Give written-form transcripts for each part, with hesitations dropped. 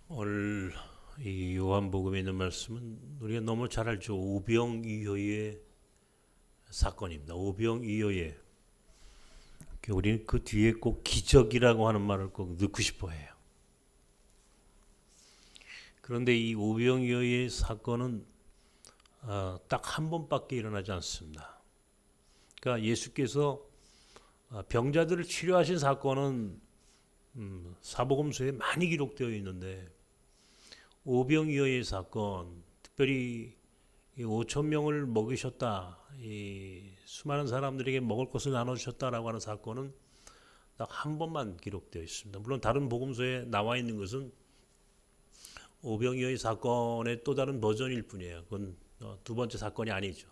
오늘 이 요한복음에 있는 말씀은 우리가 너무 잘 알죠. 오병이어의 사건입니다. 오병이어의 우리는 그 뒤에 꼭 기적이라고 하는 말을 꼭 넣고 싶어 해요. 그런데 이 오병이어의 사건은 딱 한 번밖에 일어나지 않습니다. 그러니까 예수께서 병자들을 치료하신 사건은 사복음서에 많이 기록되어 있는데 오병이어의 사건, 특별히 5천 명을 먹이셨다, 이 수많은 사람들에게 먹을 것을 나눠주셨다라고 하는 사건은 딱 한 번만 기록되어 있습니다. 물론 다른 복음서에 나와 있는 것은 오병이어의 사건의 또 다른 버전일 뿐이에요. 그건 두 번째 사건이 아니죠.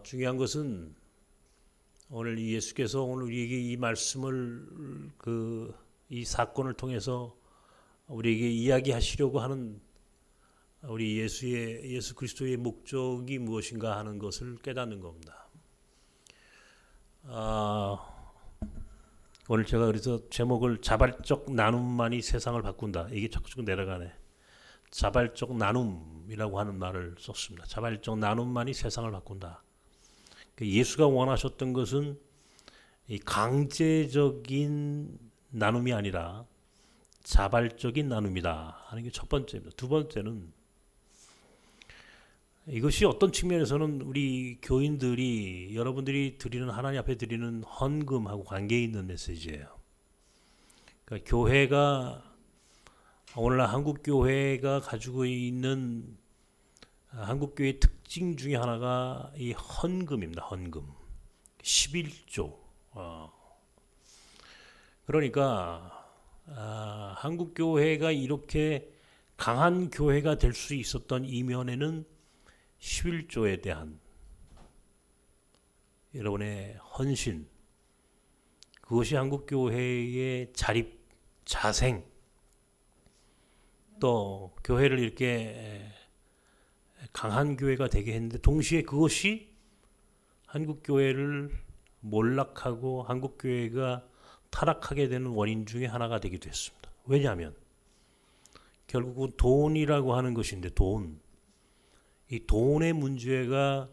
중요한 것은 오늘 예수께서 오늘 우리에게 이 말씀을 이 사건을 통해서 우리에게 이야기하시려고 하는 우리 예수 그리스도의 목적이 무엇인가 하는 것을 깨닫는 겁니다. 오늘 제가 그래서 제목을 자발적 나눔만이 세상을 바꾼다. 이게 자꾸 내려가네. 자발적 나눔이라고 하는 말을 썼습니다. 자발적 나눔만이 세상을 바꾼다. 예수가 원하셨던 것은 이 강제적인 나눔이 아니라 자발적인 나눔이다 하는 게 첫 번째입니다. 두 번째는 이것이 어떤 측면에서는 우리 교인들이 여러분들이 드리는 하나님 앞에 드리는 헌금하고 관계 있는 메시지예요. 그러니까 교회가 오늘날 한국 교회가 가지고 있는 한국 교회의 특징 중에 하나가 이 헌금입니다. 헌금 11조. 그러니까 한국 교회가 이렇게 강한 교회가 될 수 있었던 이면에는 11조에 대한 여러분의 헌신, 그것이 한국 교회의 자립, 자생, 또 교회를 이렇게 강한 교회가 되게 했는데 동시에 그것이 한국 교회를 몰락하고 한국 교회가 타락하게 되는 원인 중에 하나가 되기도 했습니다. 왜냐하면 결국은 돈이라고 하는 것인데 이 돈의 문제가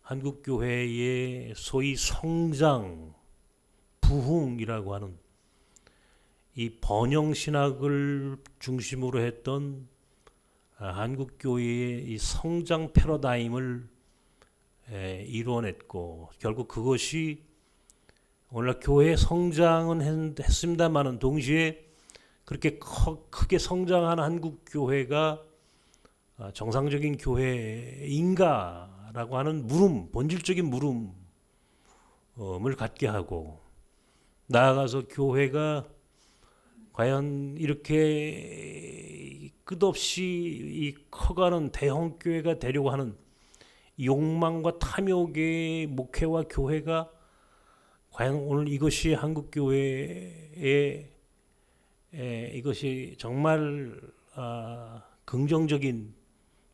한국 교회의 소위 성장, 부흥이라고 하는 이 번영 신학을 중심으로 했던 한국 교회의 이 성장 패러다임을 이루어냈고 결국 그것이 오늘날 교회 성장은 했습니다만은 동시에 그렇게 크게 성장한 한국 교회가 정상적인 교회인가라고 하는 본질적인 물음을 갖게 하고 나아가서 교회가 과연 이렇게 끝없이 이 커가는 대형 교회가 되려고 하는 욕망과 탐욕의 목회와 교회가 과연 오늘 이것이 한국 교회의 이것이 정말 긍정적인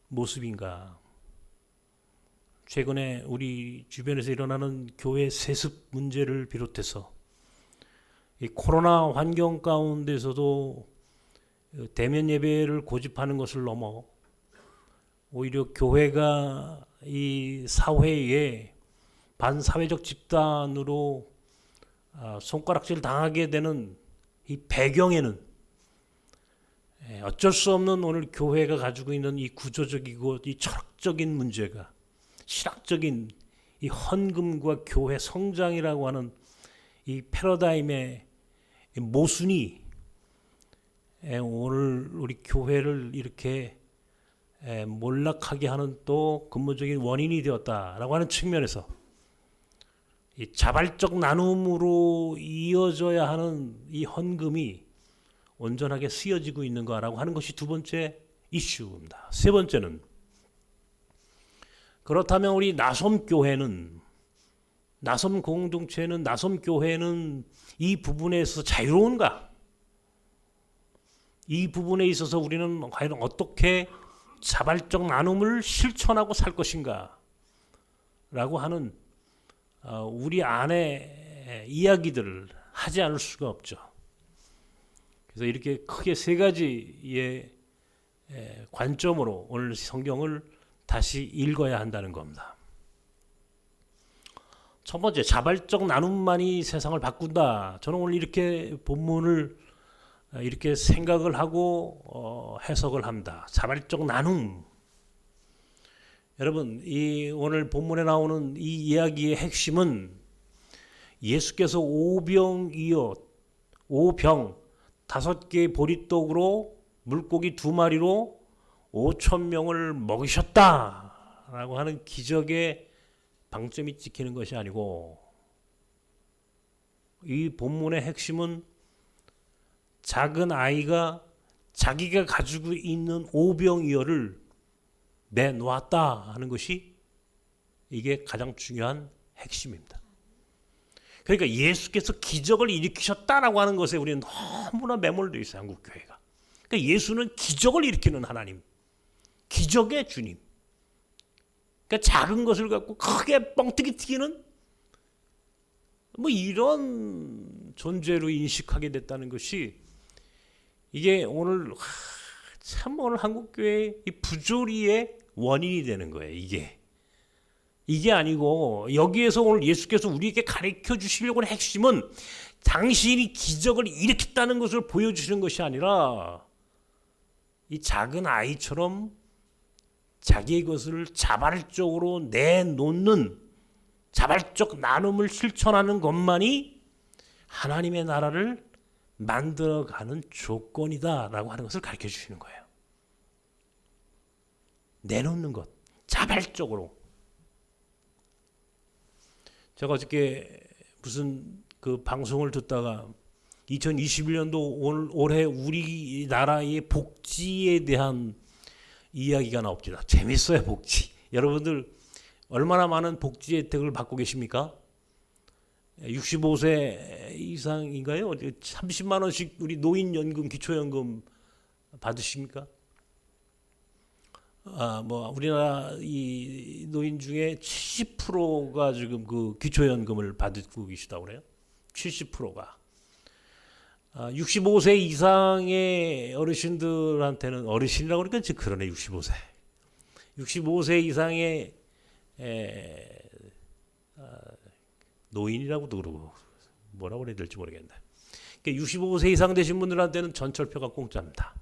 모습인가? 최근에 우리 주변에서 일어나는 교회 세습 문제를 비롯해서 이 코로나 환경 가운데서도 대면 예배를 고집하는 것을 넘어 오히려 교회가 이 사회에 반사회적 집단으로 손가락질 당하게 되는 이 배경에는 어쩔 수 없는 오늘 교회가 가지고 있는 이 구조적이고 이 철학적인 문제가 신학적인 이 헌금과 교회 성장이라고 하는 이 패러다임의 모순이 오늘 우리 교회를 이렇게 몰락하게 하는 또 근본적인 원인이 되었다라고 하는 측면에서 이 자발적 나눔으로 이어져야 하는 이 헌금이 온전하게 쓰여지고 있는가라고 하는 것이 두 번째 이슈입니다. 세 번째는 그렇다면 우리 나섬 공동체는 나섬 교회는 이 부분에 있어서 자유로운가? 이 부분에 있어서 우리는 과연 어떻게 자발적 나눔을 실천하고 살 것인가? 라고 하는 우리 안에 이야기들을 하지 않을 수가 없죠. 그래서 이렇게 크게 세 가지의 관점으로 오늘 성경을 다시 읽어야 한다는 겁니다. 첫 번째, 자발적 나눔만이 세상을 바꾼다. 저는 오늘 이렇게 본문을 이렇게 생각을 하고 해석을 합니다. 자발적 나눔. 여러분, 이 오늘 본문에 나오는 이 이야기의 핵심은 예수께서 오병 5개의 보리떡으로 물고기 2마리로 5,000명을 먹이셨다라고 하는 기적의 방점이 찍히는 것이 아니고, 이 본문의 핵심은 작은 아이가 자기가 가지고 있는 오병이어를 내놓았다 하는 것이 이게 가장 중요한 핵심입니다. 그러니까 예수께서 기적을 일으키셨다라고 하는 것에 우리는 너무나 매몰되어 있어요, 한국교회가. 그러니까 예수는 기적을 일으키는 하나님, 기적의 주님. 그러니까 작은 것을 갖고 크게 뻥튀기 튀기는 뭐 이런 존재로 인식하게 됐다는 것이 이게 오늘 참 오늘 한국교회의 이 부조리의 원인이 되는 거예요. 이게 아니고, 여기에서 오늘 예수께서 우리에게 가르쳐 주시려고 하는 핵심은 당신이 기적을 일으켰다는 것을 보여주시는 것이 아니라 이 작은 아이처럼 자기의 것을 자발적으로 내놓는 자발적 나눔을 실천하는 것만이 하나님의 나라를 만들어가는 조건이다라고 하는 것을 가르쳐 주시는 거예요. 내놓는 것, 자발적으로. 제가 어저께 무슨 그 방송을 듣다가 2021년도 올해 우리나라의 복지에 대한 이야기가 나옵니다. 재밌어요, 복지. 여러분들 얼마나 많은 복지 혜택을 받고 계십니까? 65세 이상인가요? 30만 원씩 우리 노인연금, 기초연금 받으십니까? 뭐 우리나라 이 노인 중에 70%가 지금 그 기초연금을 받고 계시다고 그래요. 70%가. 65세 이상의 어르신들한테는, 어르신이라고 그러니까 그러네, 65세. 65세 이상의 노인이라고도 그러고 뭐라고 해야 될지 모르겠네. 그러니까 65세 이상 되신 분들한테는 전철표가 공짜입니다.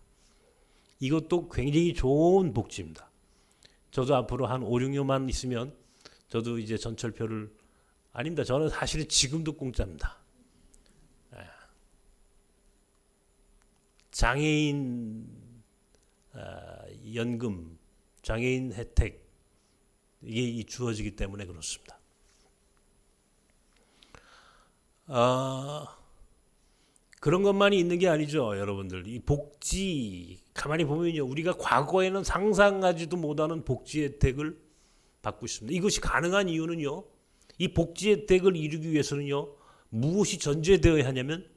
이것도 굉장히 좋은 복지입니다. 저도 앞으로 한 5, 6년만 있으면 저도 이제 전철표를, 아닙니다. 저는 사실은 지금도 공짜입니다. 장애인 연금, 장애인 혜택, 이게 주어지기 때문에 그렇습니다. 그런 것만이 있는 게 아니죠, 여러분들. 이 복지, 가만히 보면요, 우리가 과거에는 상상하지도 못하는 복지 혜택을 받고 있습니다. 이것이 가능한 이유는요, 이 복지 혜택을 이루기 위해서는요, 무엇이 전제되어야 하냐면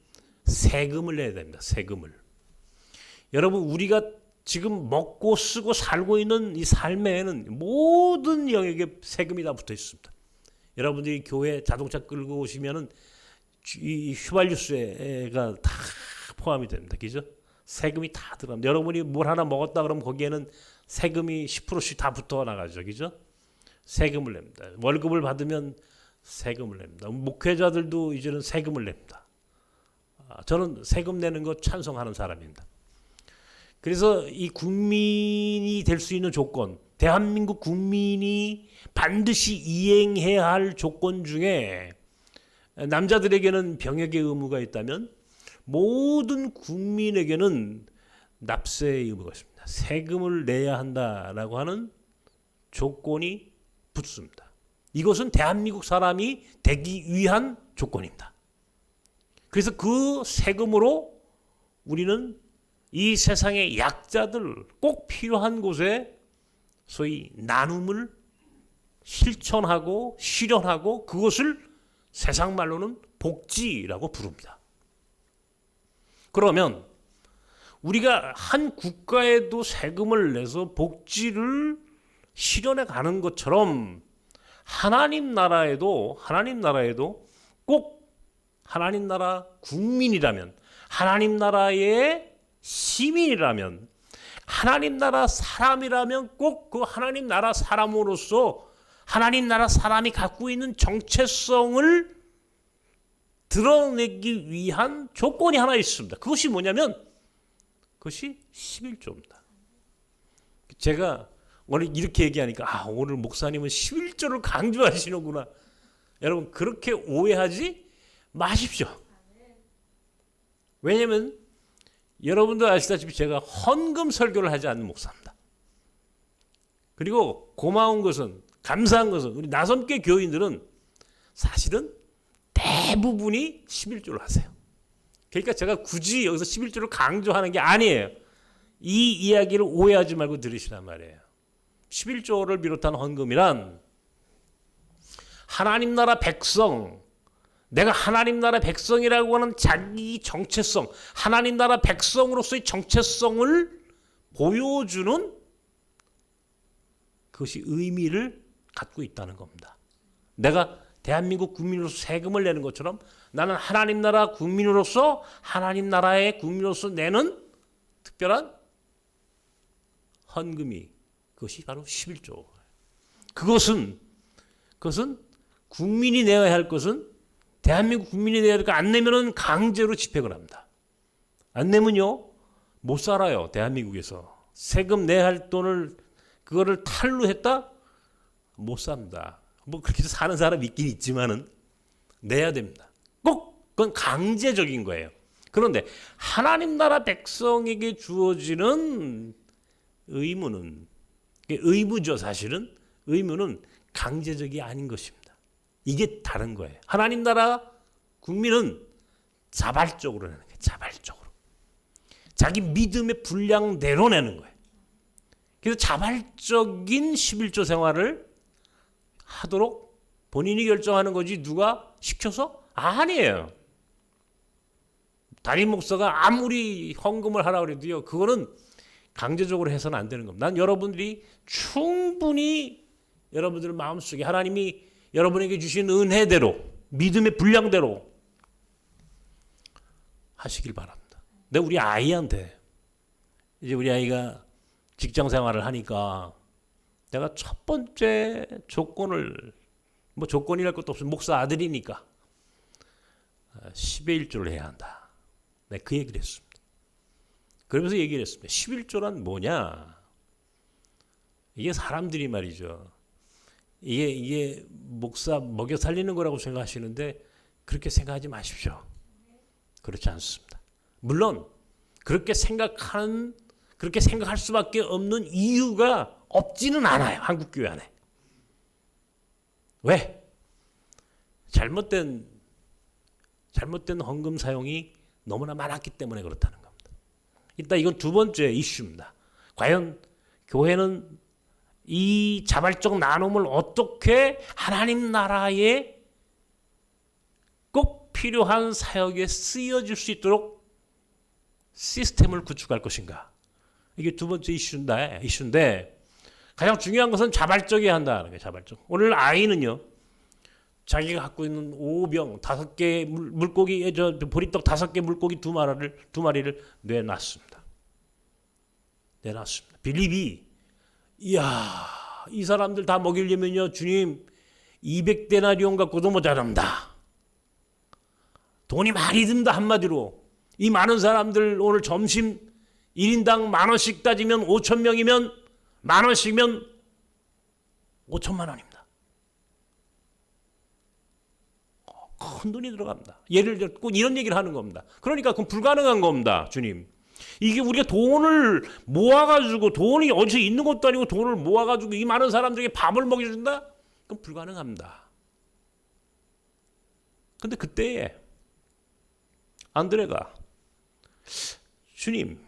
세금을 내야 됩니다. 세금을. 여러분, 우리가 지금 먹고 쓰고 살고 있는 이 삶에는 모든 영역에 세금이 다 붙어 있습니다. 여러분들이 교회 자동차 끌고 오시면은 이 휘발유세가 다 포함이 됩니다. 그죠? 세금이 다 들어갑니다. 여러분이 뭘 하나 먹었다 그러면 거기에는 세금이 10%씩 다 붙어 나가죠. 그죠? 세금을 냅니다. 월급을 받으면 세금을 냅니다. 목회자들도 이제는 세금을 냅니다. 저는 세금 내는 거 찬성하는 사람입니다. 그래서 이 국민이 될 수 있는 조건, 대한민국 국민이 반드시 이행해야 할 조건 중에 남자들에게는 병역의 의무가 있다면 모든 국민에게는 납세의 의무가 있습니다. 세금을 내야 한다라고 하는 조건이 붙습니다. 이것은 대한민국 사람이 되기 위한 조건입니다. 그래서 그 세금으로 우리는 이 세상의 약자들, 꼭 필요한 곳에 소위 나눔을 실천하고 실현하고 그것을 세상 말로는 복지라고 부릅니다. 그러면 우리가 한 국가에도 세금을 내서 복지를 실현해 가는 것처럼 하나님 나라에도 꼭 하나님 나라 국민이라면, 하나님 나라의 시민이라면, 하나님 나라 사람이라면 꼭 그 하나님 나라 사람으로서 하나님 나라 사람이 갖고 있는 정체성을 드러내기 위한 조건이 하나 있습니다. 그것이 뭐냐면 그것이 11조입니다. 제가 오늘 이렇게 얘기하니까 오늘 목사님은 11조를 강조하시는구나. 여러분 그렇게 오해하지 마십시오. 왜냐하면 여러분도 아시다시피 제가 헌금 설교를 하지 않는 목사입니다. 그리고 고마운 것은, 감사한 것은 우리 나섬교 교인들은 사실은 대부분이 11조를 하세요. 그러니까 제가 굳이 여기서 11조를 강조하는 게 아니에요. 이 이야기를 오해하지 말고 들으시란 말이에요. 11조를 비롯한 헌금이란 하나님 나라 백성, 내가 하나님 나라 백성이라고 하는 자기 정체성, 하나님 나라 백성으로서의 정체성을 보여주는 그것이 의미를 갖고 있다는 겁니다. 내가 대한민국 국민으로서 세금을 내는 것처럼 나는 하나님 나라 국민으로서 하나님 나라의 국민으로서 내는 특별한 헌금이 그것이 바로 11조. 그것은 국민이 내야 할 것은 대한민국 국민이 내야 할 거 안 내면은 강제로 집행을 합니다. 안 내면요 못 살아요. 대한민국에서 세금 내야 할 돈을 그거를 탈루 했다 못 삽니다. 뭐 그렇게 사는 사람 있긴 있지만은 내야 됩니다. 꼭 그건 강제적인 거예요. 그런데 하나님 나라 백성에게 주어지는 의무는 의무죠. 사실은 의무는 강제적이 아닌 것입니다. 이게 다른 거예요. 하나님 나라 국민은 자발적으로 내는 거예요. 자발적으로. 자기 믿음의 분량대로 내는 거예요. 그래서 자발적인 11조 생활을 하도록 본인이 결정하는 거지 누가 시켜서? 아니에요. 담임 목사가 아무리 헌금을 하라고 해도요. 그거는 강제적으로 해서는 안 되는 겁니다. 난 여러분들이 충분히 여러분들 마음속에 하나님이 여러분에게 주신 은혜대로 믿음의 분량대로 하시길 바랍니다. 근데 우리 아이한테 이제 우리 아이가 직장 생활을 하니까 내가 첫 번째 조건을 뭐 조건이랄 것도 없어 목사 아들이니까 10의 1조를 해야 한다. 네, 그 얘기를 했습니다. 그러면서 얘기를 했습니다. 11조란 뭐냐? 이게 사람들이 말이죠. 이게 목사 먹여 살리는 거라고 생각하시는데 그렇게 생각하지 마십시오. 그렇지 않습니다. 물론 그렇게 생각할 수밖에 없는 이유가 없지는 않아요. 한국 교회 안에. 왜? 잘못된 헌금 사용이 너무나 많았기 때문에 그렇다는 겁니다. 일단 이건 두 번째 이슈입니다. 과연 교회는 이 자발적 나눔을 어떻게 하나님 나라에 꼭 필요한 사역에 쓰여질 수 있도록 시스템을 구축할 것인가? 이게 두 번째 이슈인데 가장 중요한 것은 자발적이어야 한다는 거예요. 자발적. 오늘 아이는요. 자기가 갖고 있는 오병 5개 물고기 보리떡 5개 물고기 두 마리를 내놨습니다. 빌립이 이야 이 사람들 다 먹이려면요 주님 200데나리온 갖고도 모자랍니다. 돈이 많이 든다. 한마디로 이 많은 사람들 오늘 점심 1인당 10,000원씩 따지면 5,000명이면 10,000원씩이면 5천만 원입니다. 큰 돈이 들어갑니다. 예를 들고 이런 얘기를 하는 겁니다. 그러니까 그건 불가능한 겁니다. 주님. 이게 우리가 돈을 모아가지고 돈이 어디서 있는 것도 아니고 돈을 모아가지고 이 많은 사람들에게 밥을 먹여준다? 그건 불가능합니다. 근데 그때에 안드레가 주님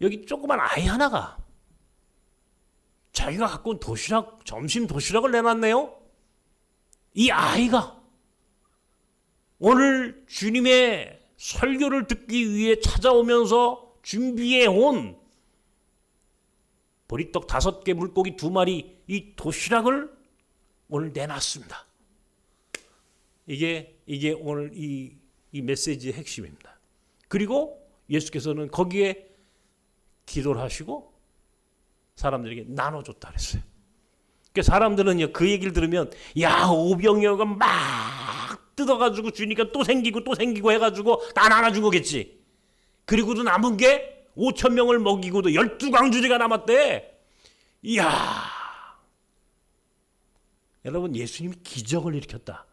여기 조그만 아이 하나가 자기가 갖고 온 점심 도시락을 내놨네요. 이 아이가 오늘 주님의 설교를 듣기 위해 찾아오면서 준비해 온 보리떡 5개 물고기 2마리 이 도시락을 오늘 내놨습니다. 이게 오늘 이 메시지의 핵심입니다. 그리고 예수께서는 거기에 기도를 하시고 사람들에게 나눠줬다 그랬어요. 그러니까 사람들은 그 얘기를 들으면 야, 오병이어가 막 뜯어가지고 주니까 또 생기고 해가지고 다 나눠준 거겠지. 그리고도 남은 게 5천 명을 먹이고도 12광주리가 남았대. 이야, 여러분, 예수님이 기적을 일으켰다.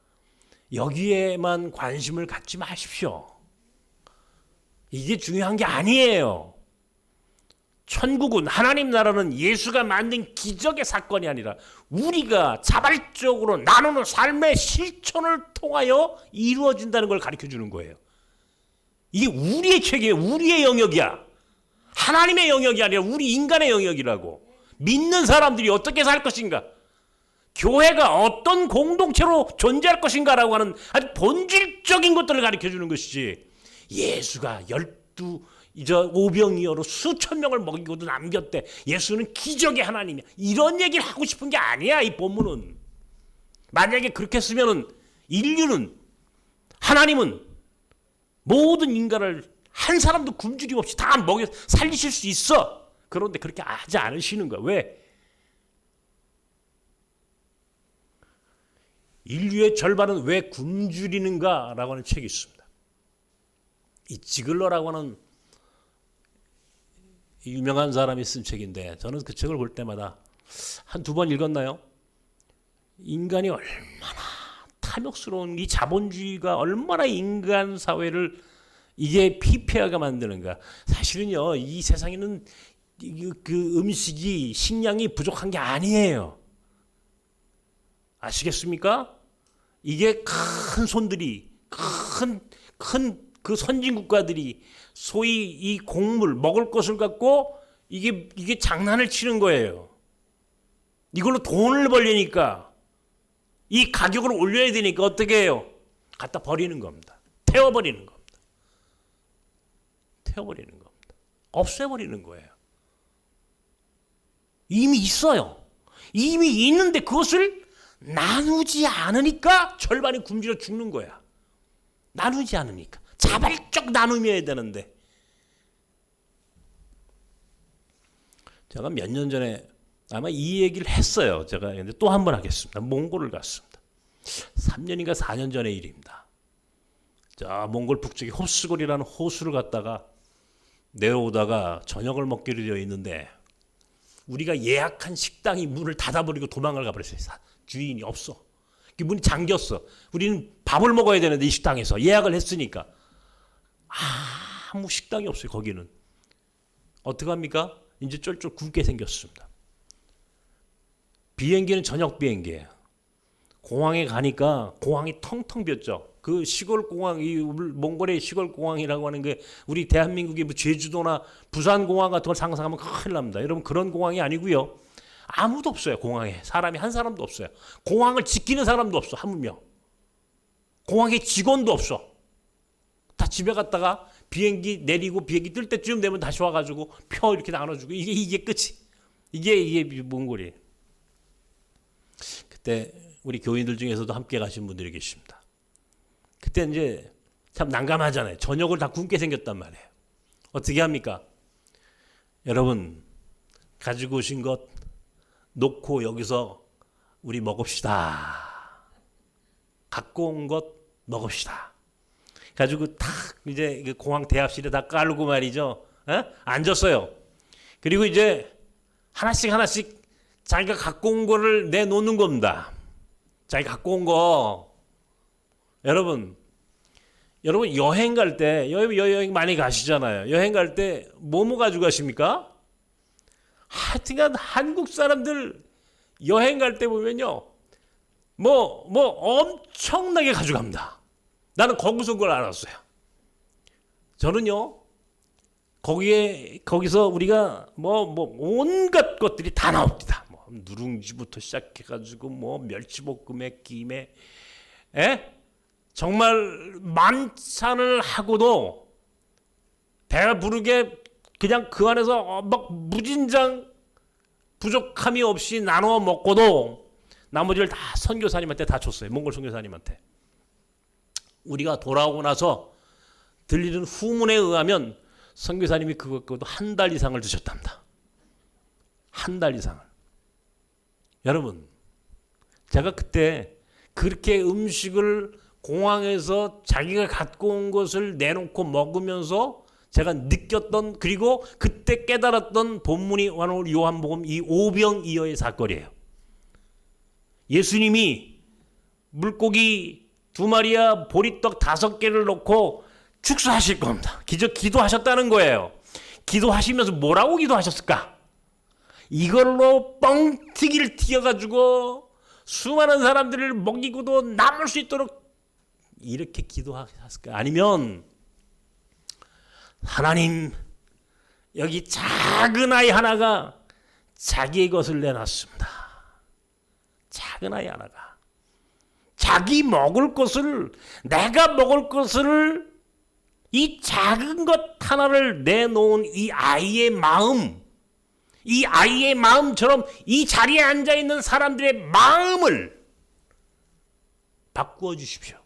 여기에만 관심을 갖지 마십시오. 이게 중요한 게 아니에요. 천국은, 하나님 나라는 예수가 만든 기적의 사건이 아니라 우리가 자발적으로 나누는 삶의 실천을 통하여 이루어진다는 걸 가르쳐 주는 거예요. 이게 우리의 책이에요. 우리의 영역이야. 하나님의 영역이 아니라 우리 인간의 영역이라고. 믿는 사람들이 어떻게 살 것인가, 교회가 어떤 공동체로 존재할 것인가라고 하는 아주 본질적인 것들을 가르쳐 주는 것이지, 예수가 오병이어로 수천 명을 먹이고도 남겼대, 예수는 기적의 하나님이야, 이런 얘기를 하고 싶은 게 아니야. 이 본문은 만약에 그렇게 쓰면은 인류는, 하나님은 모든 인간을 한 사람도 굶주림 없이 다 먹여 살리실 수 있어. 그런데 그렇게 하지 않으시는 거야. 왜? 인류의 절반은 왜 굶주리는가라고 하는 책이 있습니다. 이 지글러라고 하는 유명한 사람이 쓴 책인데, 저는 그 책을 볼 때마다 한 두 번 읽었나요? 인간이 얼마나 탐욕스러운, 이 자본주의가 얼마나 인간 사회를 이게 피폐하게 만드는가. 사실은요, 이 세상에는 그 음식이, 식량이 부족한 게 아니에요. 아시겠습니까? 이게 큰 손들이, 큰 그 선진 국가들이 소위 이 곡물, 먹을 것을 갖고 이게 장난을 치는 거예요. 이걸로 돈을 벌려니까, 이 가격을 올려야 되니까 어떻게 해요? 갖다 버리는 겁니다. 태워버리는 겁니다. 태워버리는 겁니다. 없애버리는 거예요. 이미 있어요. 이미 있는데 그것을 나누지 않으니까 절반이 굶주려 죽는 거야. 나누지 않으니까. 자발적 나눔이어야 되는데. 제가 몇 년 전에 아마 이 얘기를 했어요. 제가 근데 또 한 번 하겠습니다. 몽골을 갔습니다. 3년인가 4년 전의 일입니다. 자, 몽골 북쪽에 홉스골이라는 호수를 갔다가 내려오다가 저녁을 먹기로 되어 있는데, 우리가 예약한 식당이 문을 닫아버리고 도망을 가버렸어요. 주인이 없어. 문이 잠겼어. 우리는 밥을 먹어야 되는데 이 식당에서 예약을 했으니까 아무 식당이 없어요. 거기는 어떡합니까? 이제 쫄쫄 굶게 생겼습니다. 비행기는 저녁 비행기예요. 공항에 가니까 공항이 텅텅 비었죠. 그 시골 공항, 이 몽골의 시골 공항이라고 하는 게 우리 대한민국의 뭐 제주도나 부산 공항 같은 걸 상상하면 큰일 납니다. 여러분, 그런 공항이 아니고요. 아무도 없어요. 공항에 사람이 한 사람도 없어요. 공항을 지키는 사람도 없어. 한 명. 공항에 직원도 없어. 다 집에 갔다가 비행기 내리고 비행기 뜰 때쯤 되면 다시 와가지고 표 이렇게 나눠주고, 이게 끝이. 이게 몽골이에요. 그때 우리 교인들 중에서도 함께 가신 분들이 계십니다. 그때 이제 참 난감하잖아요. 저녁을 다 굶게 생겼단 말이에요. 어떻게 합니까? 여러분, 가지고 오신 것 놓고 여기서 우리 먹읍시다. 갖고 온 것 먹읍시다. 가지고 탁 이제 공항 대합실에 다 깔고 말이죠. 앉았어요. 그리고 이제 하나씩 자기가 갖고 온 거를 내놓는 겁니다. 자기 갖고 온 거. 여러분 여행 갈 때, 여행 많이 가시잖아요. 여행 갈 때 뭐뭐 가지고 가십니까? 하여튼간 한국 사람들 여행 갈 때 보면요, 뭐 엄청나게 가져갑니다. 나는 거기서 그걸 알았어요. 저는요, 거기서 우리가 온갖 것들이 다 나옵니다. 누룽지부터 시작해가지고 멸치볶음에 김에, 정말 만찬을 하고도 배가 부르게 그냥 그 안에서 막 무진장 부족함이 없이 나눠 먹고도 나머지를 다 선교사님한테 다 줬어요. 몽골 선교사님한테. 우리가 돌아오고 나서 들리는 후문에 의하면 선교사님이 그것 갖고도 한 달 이상을 드셨답니다. 한 달 이상을. 여러분, 제가 그때 그렇게 음식을 공항에서 자기가 갖고 온 것을 내놓고 먹으면서 제가 느꼈던, 그리고 그때 깨달았던 본문이 오늘 요한복음 이 오병이어의 사건이에요. 예수님이 물고기 2마리와 보리떡 5개를 넣고 축사하실 겁니다. 기도하셨다는 거예요. 기도하시면서 뭐라고 기도하셨을까? 이걸로 뻥튀기를 튀겨가지고 수많은 사람들을 먹이고도 남을 수 있도록 이렇게 기도하셨을까? 아니면 하나님, 여기 작은 아이 하나가 자기의 것을 내놨습니다. 작은 아이 하나가 자기 먹을 것을, 내가 먹을 것을, 이 작은 것 하나를 내놓은 이 아이의 마음, 이 아이의 마음처럼 이 자리에 앉아있는 사람들의 마음을 바꾸어 주십시오.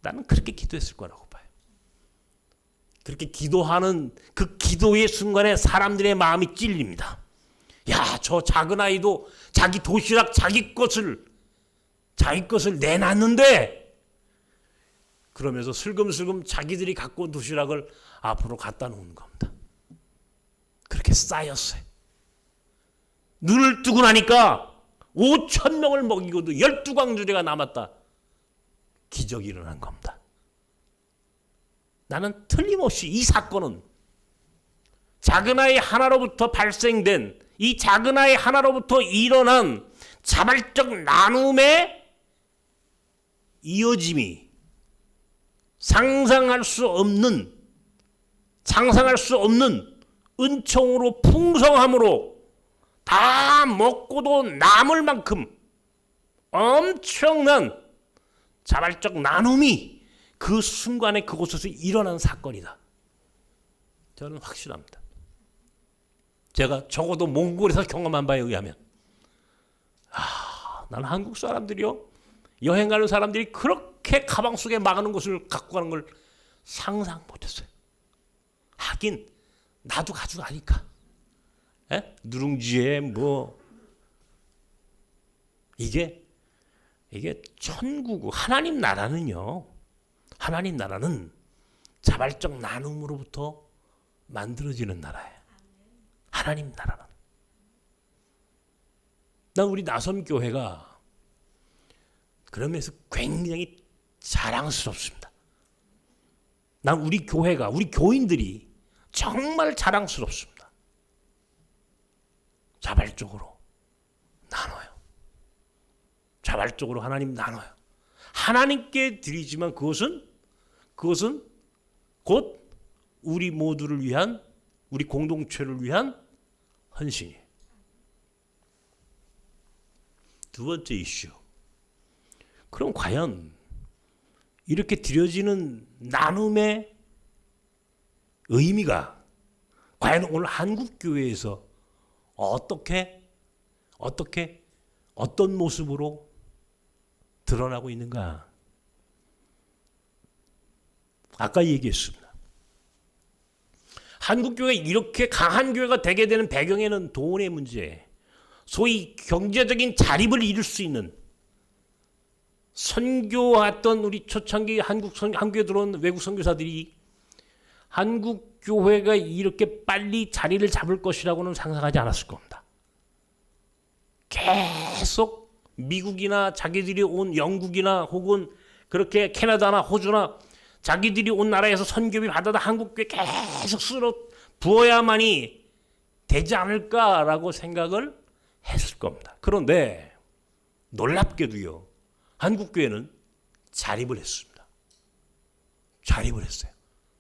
나는 그렇게 기도했을 거라고 봐요. 그렇게 기도하는 그 기도의 순간에 사람들의 마음이 찔립니다. 야, 저 작은 아이도 자기 도시락, 자기 것을 내놨는데, 그러면서 슬금슬금 자기들이 갖고 온 도시락을 앞으로 갖다 놓는 겁니다. 그렇게 쌓였어요. 눈을 뜨고 나니까 5,000명을 먹이고도 12광주리가 남았다. 기적이 일어난 겁니다. 나는 틀림없이 이 사건은 작은 아이 하나로부터 발생된, 이 작은 아이 하나로부터 일어난 자발적 나눔의 이어짐이 상상할 수 없는 은총으로, 풍성함으로 다 먹고도 남을 만큼 엄청난 자발적 나눔이 그 순간에 그곳에서 일어난 사건이다. 저는 확실합니다. 제가 적어도 몽골에서 경험한 바에 의하면, 나는 한국 사람들이요, 여행 가는 사람들이 그렇게 가방 속에 막는 것을 갖고 가는 걸 상상 못했어요. 하긴 나도 가져가니까. 누룽지에 뭐 이게 천국이고, 하나님 나라는요, 하나님 나라는 자발적 나눔으로부터 만들어지는 나라예요. 하나님 나라는. 난 우리 나섬교회가 그런 면에서 굉장히 자랑스럽습니다. 난 우리 교회가, 우리 교인들이 정말 자랑스럽습니다. 자발적으로 나눠요. 자발적으로 하나님 나눠요. 하나님께 드리지만 그것은 곧 우리 모두를 위한, 우리 공동체를 위한 헌신이에요. 두 번째 이슈. 그럼 과연 이렇게 드려지는 나눔의 의미가 과연 오늘 한국 교회에서 어떤 모습으로 드러나고 있는가? 아까 얘기했습니다. 한국 교회가 이렇게 강한 교회가 되게 되는 배경에는 돈의 문제, 소위 경제적인 자립을 이룰 수 있는, 선교했던 우리 초창기 한국에 들어온 외국 선교사들이 한국 교회가 이렇게 빨리 자리를 잡을 것이라고는 상상하지 않았을 겁니다. 계속 미국이나 자기들이 온 영국이나 혹은 그렇게 캐나다나 호주나 자기들이 온 나라에서 선교비 받아다 한국교회 계속 쓸어 부어야만이 되지 않을까라고 생각을 했을 겁니다. 그런데 놀랍게도요, 한국교회는 자립을 했습니다. 자립을 했어요.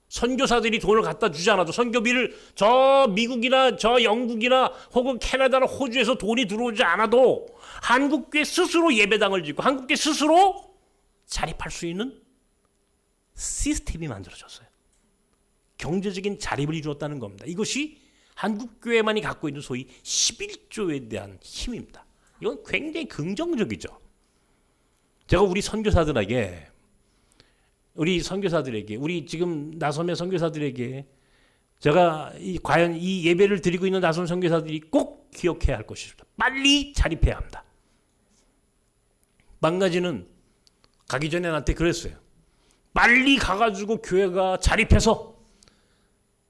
선교사들이 돈을 갖다 주지 않아도, 선교비를 저 미국이나 저 영국이나 혹은 캐나다나 호주에서 돈이 들어오지 않아도 한국교회 스스로 예배당을 짓고 한국교회 스스로 자립할 수 있는 시스템이 만들어졌어요. 경제적인 자립을 이루었다는 겁니다. 이것이 한국교회만이 갖고 있는 소위 11조에 대한 힘입니다. 이건 굉장히 긍정적이죠. 제가 우리 선교사들에게 우리 선교사들에게, 우리 지금 나섬의 선교사들에게 제가 과연 이 예배를 드리고 있는 나섬 선교사들이 꼭 기억해야 할 것입니다. 빨리 자립해야 합니다. 망가지는 가기 전에 나한테 그랬어요. 빨리 가가지고 교회가 자립해서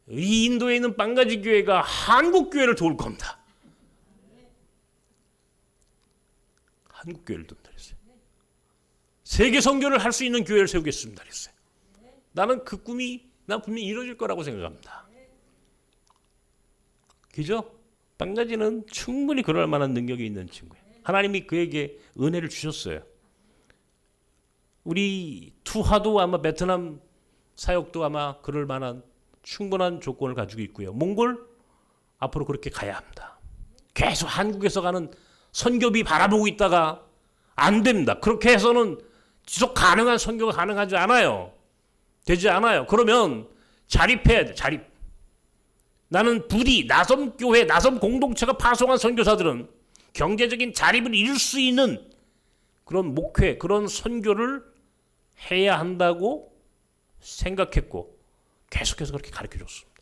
이 인도에 있는 빵가지 교회가 한국 교회를 도울 겁니다. 한국 교회를 도운다 그랬어요. 세계 선교를 할 수 있는 교회를 세우겠습니다 그랬어요. 나는 그 꿈이 난 분명히 이루어질 거라고 생각합니다. 그죠? 빵가지는 충분히 그럴 만한 능력이 있는 친구예요. 하나님이 그에게 은혜를 주셨어요. 우리 투하도 아마 베트남 사역도 아마 그럴 만한 충분한 조건을 가지고 있고요. 몽골 앞으로 그렇게 가야 합니다. 계속 한국에서 가는 선교비 바라보고 있다가 안 됩니다. 그렇게 해서는 지속 가능한 선교가 가능하지 않아요. 되지 않아요. 그러면 자립해야 돼. 자립. 나는 부디 나섬교회, 나섬 공동체가 파송한 선교사들은 경제적인 자립을 이룰 수 있는 그런 목회, 그런 선교를 해야 한다고 생각했고 계속해서 그렇게 가르쳐줬습니다.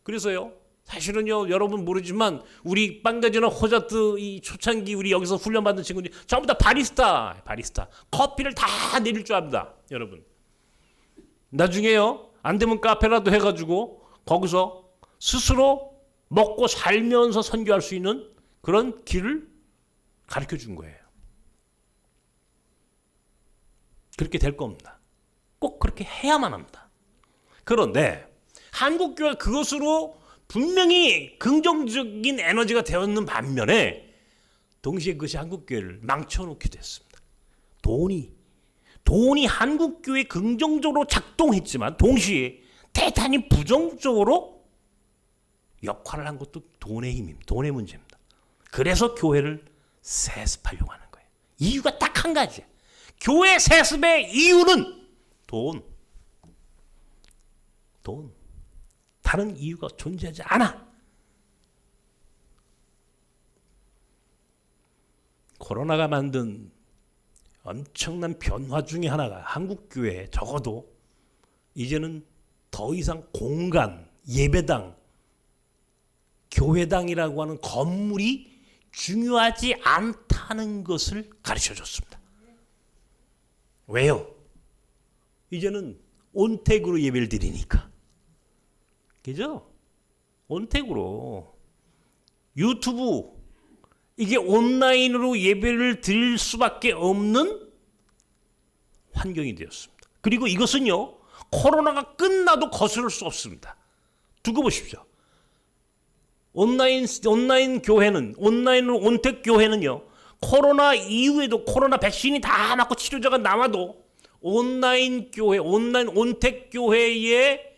그래서요, 사실은요, 여러분 모르지만 우리 빵가지나 호자트 이 초창기 우리 여기서 훈련받은 친구들이 전부 다 바리스타. 커피를 다 내릴 줄 압니다. 여러분. 나중에요, 안 되면 카페라도 해가지고 거기서 스스로 먹고 살면서 선교할 수 있는 그런 길을 가르쳐 준 거예요. 그렇게 될 겁니다. 꼭 그렇게 해야만 합니다. 그런데 한국교회가 그것으로 분명히 긍정적인 에너지가 되었는 반면에 동시에 그것이 한국교회를 망쳐놓기도 했습니다. 돈이 한국교회에 긍정적으로 작동했지만 동시에 대단히 부정적으로 역할을 한 것도 돈의 힘입니다. 돈의 문제입니다. 그래서 교회를 세습하려고 하는 거예요. 이유가 딱 한 가지. 교회 세습의 이유는 돈. 다른 이유가 존재하지 않아. 코로나가 만든 엄청난 변화 중에 하나가 한국교회 적어도 이제는 더 이상 공간, 예배당, 교회당이라고 하는 건물이 중요하지 않다는 것을 가르쳐줬습니다. 왜요? 이제는 온택으로 예배를 드리니까. 그죠? 온택으로. 유튜브, 이게 온라인으로 예배를 드릴 수밖에 없는 환경이 되었습니다. 그리고 이것은요, 코로나가 끝나도 거스를 수 없습니다. 두고 보십시오. 온라인 교회는, 온라인으로 온택 교회는요, 코로나 이후에도 코로나 백신이 다 맞고 치료자가 나와도 온라인 교회, 온라인 온택 교회의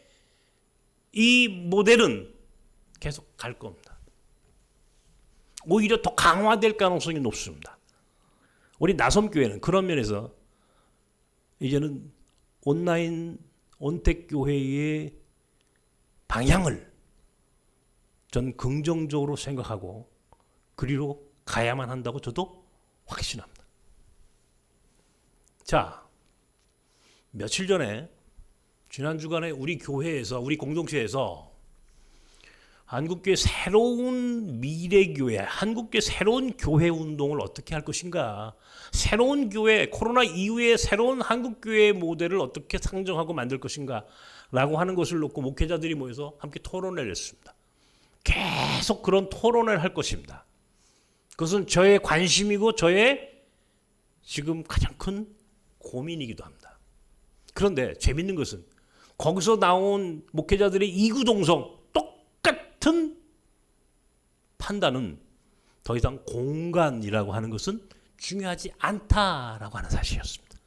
이 모델은 계속 갈 겁니다. 오히려 더 강화될 가능성이 높습니다. 우리 나섬교회는 그런 면에서 이제는 온라인 온택 교회의 방향을 전 긍정적으로 생각하고 그리로 가야만 한다고 저도 확신합니다. 자, 며칠 전에 지난 주간에 우리 교회에서, 우리 공동체에서 한국교회 새로운 미래교회, 한국교회 새로운 교회 운동을 어떻게 할 것인가, 새로운 교회, 코로나 이후에 새로운 한국교회 모델을 어떻게 상정하고 만들 것인가 라고 하는 것을 놓고 목회자들이 모여서 함께 토론을 했습니다. 계속 그런 토론을 할 것입니다. 그것은 저의 관심이고 저의 지금 가장 큰 고민이기도 합니다. 그런데 재밌는 것은 거기서 나온 목회자들의 이구동성 똑같은 판단은 더 이상 공간이라고 하는 것은 중요하지 않다라고 하는 사실이었습니다.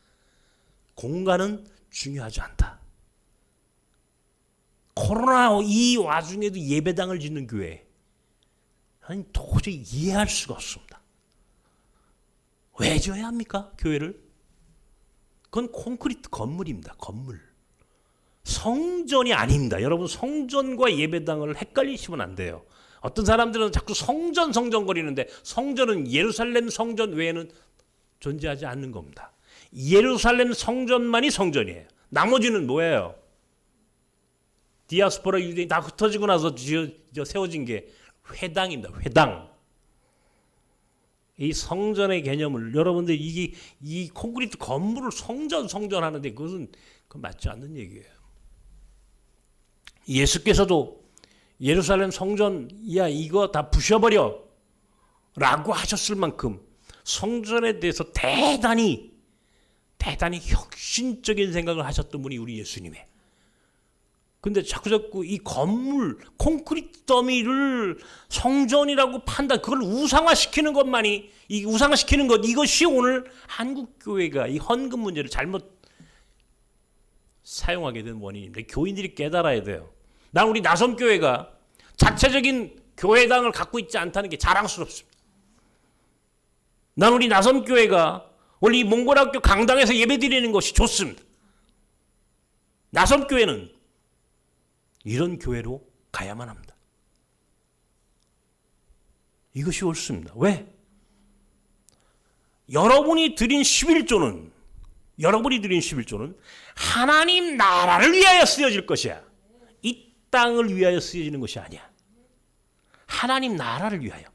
공간은 중요하지 않다. 코로나 이 와중에도 예배당을 짓는 교회, 아니 도저히 이해할 수가 없습니다. 왜 지어야 합니까? 교회를? 그건 콘크리트 건물입니다. 건물. 성전이 아닙니다. 여러분, 성전과 예배당을 헷갈리시면 안 돼요. 어떤 사람들은 자꾸 성전 거리는데 성전은 예루살렘 성전 외에는 존재하지 않는 겁니다. 예루살렘 성전만이 성전이에요. 나머지는 뭐예요? 디아스포라 유대인이 다 흩어지고 나서 세워진 게 회당입니다. 회당. 이 성전의 개념을 여러분들 이 콘크리트 건물을 성전 하는데 그건 맞지 않는 얘기예요. 예수께서도 예루살렘 성전 야 이거 다 부셔버려 라고 하셨을 만큼 성전에 대해서 대단히 혁신적인 생각을 하셨던 분이 우리 예수님이에요. 근데 자꾸 이 건물 콘크리트 더미를 성전이라고 판단, 그걸 우상화시키는 것만이, 이 우상화시키는 것, 이것이 오늘 한국 교회가 이 헌금 문제를 잘못 사용하게 된 원인인데, 교인들이 깨달아야 돼요. 난 우리 나섬교회가 자체적인 교회당을 갖고 있지 않다는 게 자랑스럽습니다. 난 우리 나섬교회가 원래 이 몽골학교 강당에서 예배드리는 것이 좋습니다. 나섬교회는 이런 교회로 가야만 합니다. 이것이 옳습니다. 왜? 여러분이 드린 11조는 하나님 나라를 위하여 쓰여질 것이야. 이 땅을 위하여 쓰여지는 것이 아니야. 하나님 나라를 위하여.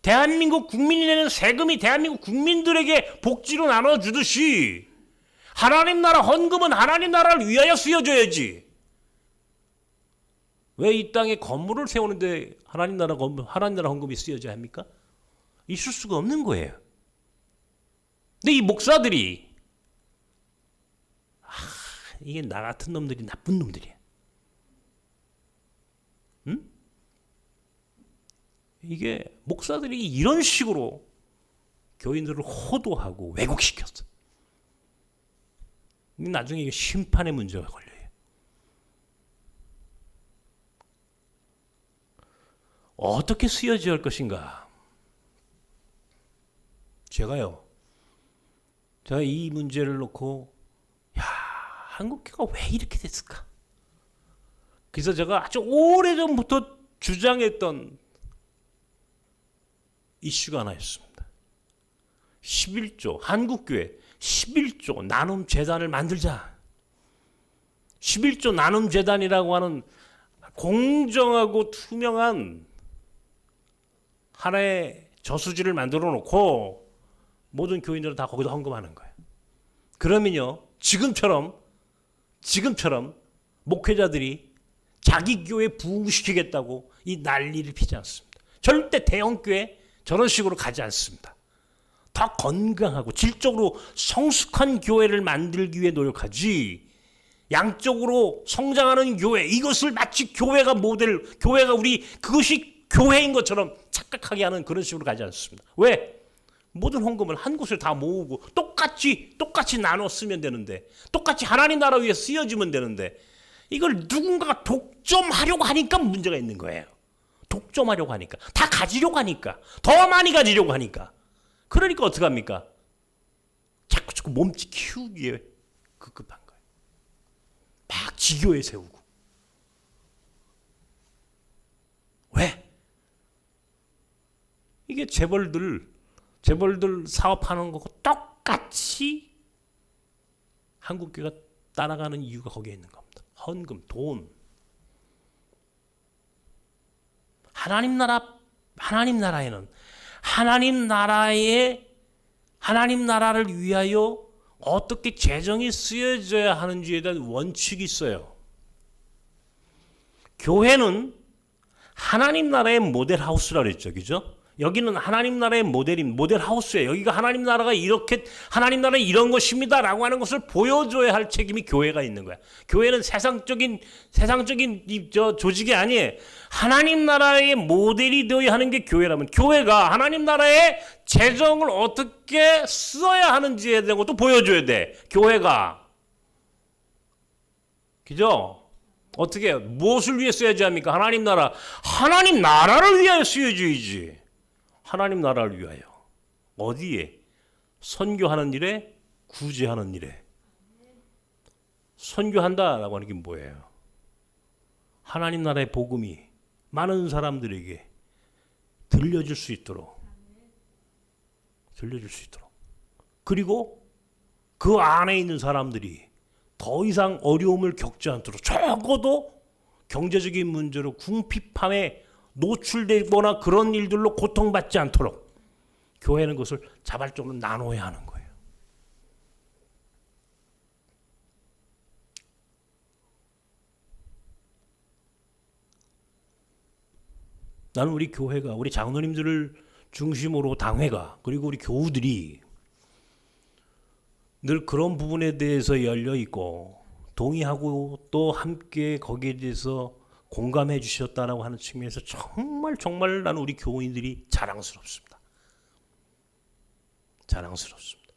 대한민국 국민이 내는 세금이 대한민국 국민들에게 복지로 나눠주듯이 하나님 나라 헌금은 하나님 나라를 위하여 쓰여져야지. 왜 이 땅에 건물을 세우는데 하나님 나라 헌금이 쓰여져야 합니까? 있을 수가 없는 거예요. 근데 이 목사들이 이게 나 같은 놈들이 나쁜 놈들이야. 응? 이게 목사들이 이런 식으로 교인들을 호도하고 왜곡시켰어. 나중에 이게 심판의 문제가 걸려요. 어떻게 쓰여져야 할 것인가? 제가 이 문제를 놓고 한국교가 왜 이렇게 됐을까? 그래서 제가 아주 오래전부터 주장했던 이슈가 하나 있습니다. 11조, 한국교회 11조 나눔 재단을 만들자. 11조 나눔 재단이라고 하는 공정하고 투명한 하나의 저수지를 만들어 놓고 모든 교인들은 다 거기다 헌금하는 거예요. 그러면요, 지금처럼 목회자들이 자기 교회 부흥시키겠다고 이 난리를 피지 않습니다. 절대 대형교회 저런 식으로 가지 않습니다. 더 건강하고 질적으로 성숙한 교회를 만들기 위해 노력하지, 양적으로 성장하는 교회, 이것을 마치 교회가 그것이 교회인 것처럼 착각하게 하는 그런 식으로 가지 않습니다. 왜? 모든 헌금을 한 곳을 다 모으고 똑같이 나눠 쓰면 되는데, 똑같이 하나님 나라 위에 쓰여지면 되는데, 이걸 누군가가 독점하려고 하니까 문제가 있는 거예요. 독점하려고 하니까, 다 가지려고 하니까, 더 많이 가지려고 하니까. 그러니까 어떡합니까? 자꾸 몸집 키우기에 급급한 거예요. 막 지교회 세우고. 왜? 이게 재벌들 사업하는 거고 똑같이 한국교회가 따라가는 이유가 거기에 있는 겁니다. 헌금, 돈. 하나님 나라에는 하나님 나라를 위하여 어떻게 재정이 쓰여져야 하는지에 대한 원칙이 있어요. 교회는 하나님 나라의 모델 하우스라고 그랬죠. 그죠? 여기는 하나님 나라의 모델 하우스예요. 여기가 하나님 나라가 하나님 나라 이런 것입니다라고 하는 것을 보여줘야 할 책임이 교회가 있는 거야. 교회는 세상적인 조직이 아니에요. 하나님 나라의 모델이 되어야 하는 게 교회라면, 교회가 하나님 나라의 재정을 어떻게 써야 하는지에 대한 것도 보여줘야 돼. 교회가. 그죠? 어떻게, 무엇을 위해 써야지 합니까? 하나님 나라를 위하여 쓰여줘야지. 하나님 나라를 위하여. 어디에? 선교하는 일에, 구제하는 일에. 선교한다라고 하는 게 뭐예요? 하나님 나라의 복음이 많은 사람들에게 들려줄 수 있도록. 그리고 그 안에 있는 사람들이 더 이상 어려움을 겪지 않도록, 적어도 경제적인 문제로 궁핍함에 노출되거나 그런 일들로 고통받지 않도록 교회는 그것을 자발적으로 나눠야 하는 거예요. 나는 우리 교회가, 우리 장로님들을 중심으로 당회가, 그리고 우리 교우들이 늘 그런 부분에 대해서 열려 있고 동의하고 또 함께 거기에 대해서 공감해 주셨다라고 하는 측면에서 정말 나는 우리 교인들이 자랑스럽습니다. 자랑스럽습니다.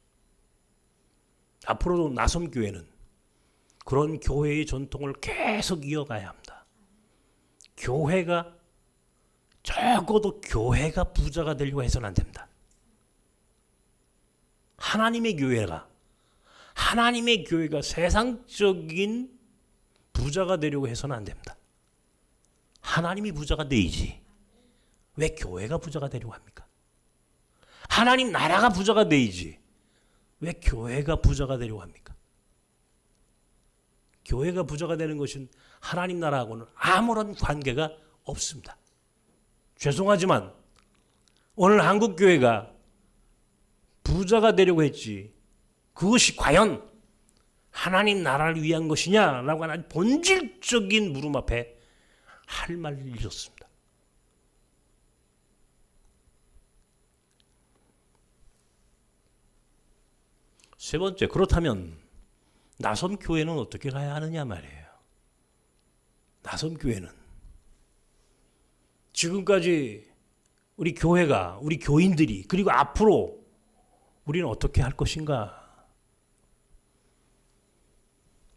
앞으로도 나섬교회는 그런 교회의 전통을 계속 이어가야 합니다. 교회가, 적어도 교회가 부자가 되려고 해서는 안 됩니다. 하나님의 교회가 세상적인 부자가 되려고 해서는 안 됩니다. 하나님이 부자가 되이지 왜 교회가 부자가 되려고 합니까? 하나님 나라가 부자가 되이지 왜 교회가 부자가 되려고 합니까? 교회가 부자가 되는 것은 하나님 나라하고는 아무런 관계가 없습니다. 죄송하지만 오늘 한국 교회가 부자가 되려고 했지 그것이 과연 하나님 나라를 위한 것이냐라고 하는 본질적인 물음 앞에 할 말을 잃었습니다. 세 번째, 그렇다면 나섬교회는 어떻게 가야 하느냐 말이에요. 나섬교회는 지금까지 우리 교회가, 우리 교인들이, 그리고 앞으로 우리는 어떻게 할 것인가?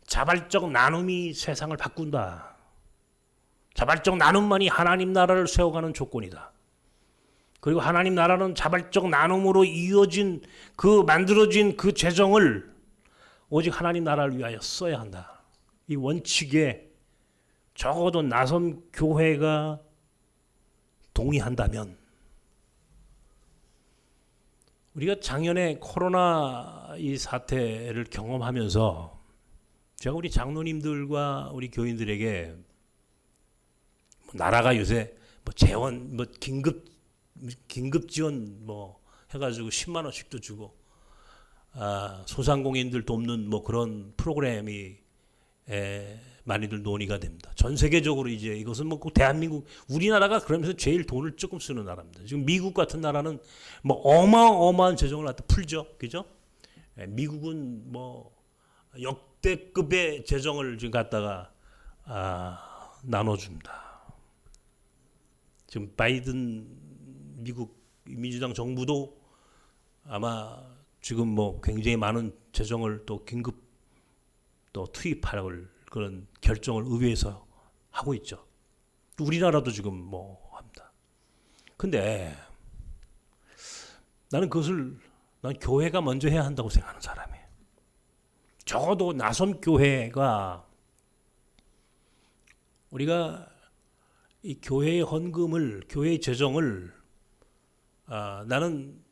자발적 나눔이 세상을 바꾼다. 자발적 나눔만이 하나님 나라를 세워가는 조건이다. 그리고 하나님 나라는 자발적 나눔으로 이어진 만들어진 그 재정을 오직 하나님 나라를 위하여 써야 한다. 이 원칙에 적어도 나섬교회가 동의한다면, 우리가 작년에 코로나 이 사태를 경험하면서 제가 우리 장로님들과 우리 교인들에게 나라가 요새 재원, 긴급 지원 해가지고 10만 원씩도 주고 소상공인들 돕는 그런 프로그램이 많이들 논의가 됩니다. 전 세계적으로 이제 이것은 대한민국, 우리나라가 그러면서 제일 돈을 조금 쓰는 나라입니다. 지금 미국 같은 나라는 어마어마한 재정을 갖다 풀죠, 그죠? 미국은 역대급의 재정을 지금 갖다가 나눠줍니다. 지금 바이든 미국 민주당 정부도 아마 지금 굉장히 많은 재정을 또 긴급 또 투입할 그런 결정을 의회에서 하고 있죠. 우리나라도 지금 합니다. 근데 나는 교회가 먼저 해야 한다고 생각하는 사람이에요. 적어도 나섬교회가 우리가 이 교회의 헌금을, 교회의 재정을 나는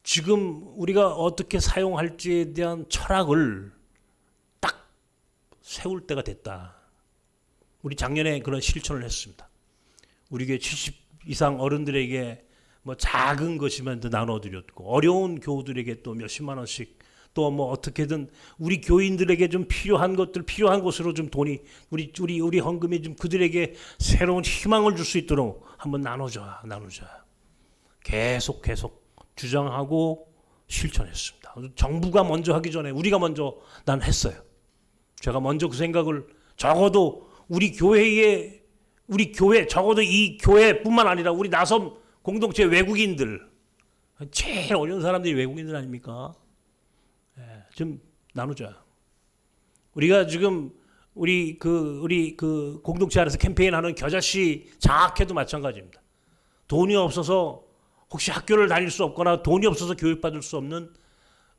지금 우리가 어떻게 사용할지에 대한 철학을 딱 세울 때가 됐다. 우리 작년에 그런 실천을 했습니다. 우리 교회 70 이상 어른들에게 작은 것이면 나눠드렸고, 어려운 교우들에게 또 몇십만 원씩, 또 어떻게든 우리 교인들에게 좀 필요한 곳으로 좀 돈이, 우리 헌금이 좀 그들에게 새로운 희망을 줄 수 있도록 한번 나누자. 계속 주장하고 실천했습니다. 정부가 먼저 하기 전에 우리가 먼저 난 했어요. 제가 먼저 그 생각을, 적어도 우리 교회, 적어도 이 교회뿐만 아니라 우리 나섬 공동체 외국인들, 제일 어려운 사람들이 외국인들 아닙니까? 좀 나누자. 우리가 지금 우리 공동체 안에서 캠페인하는 겨자씨 장학회도 마찬가지입니다. 돈이 없어서 혹시 학교를 다닐 수 없거나 돈이 없어서 교육받을 수 없는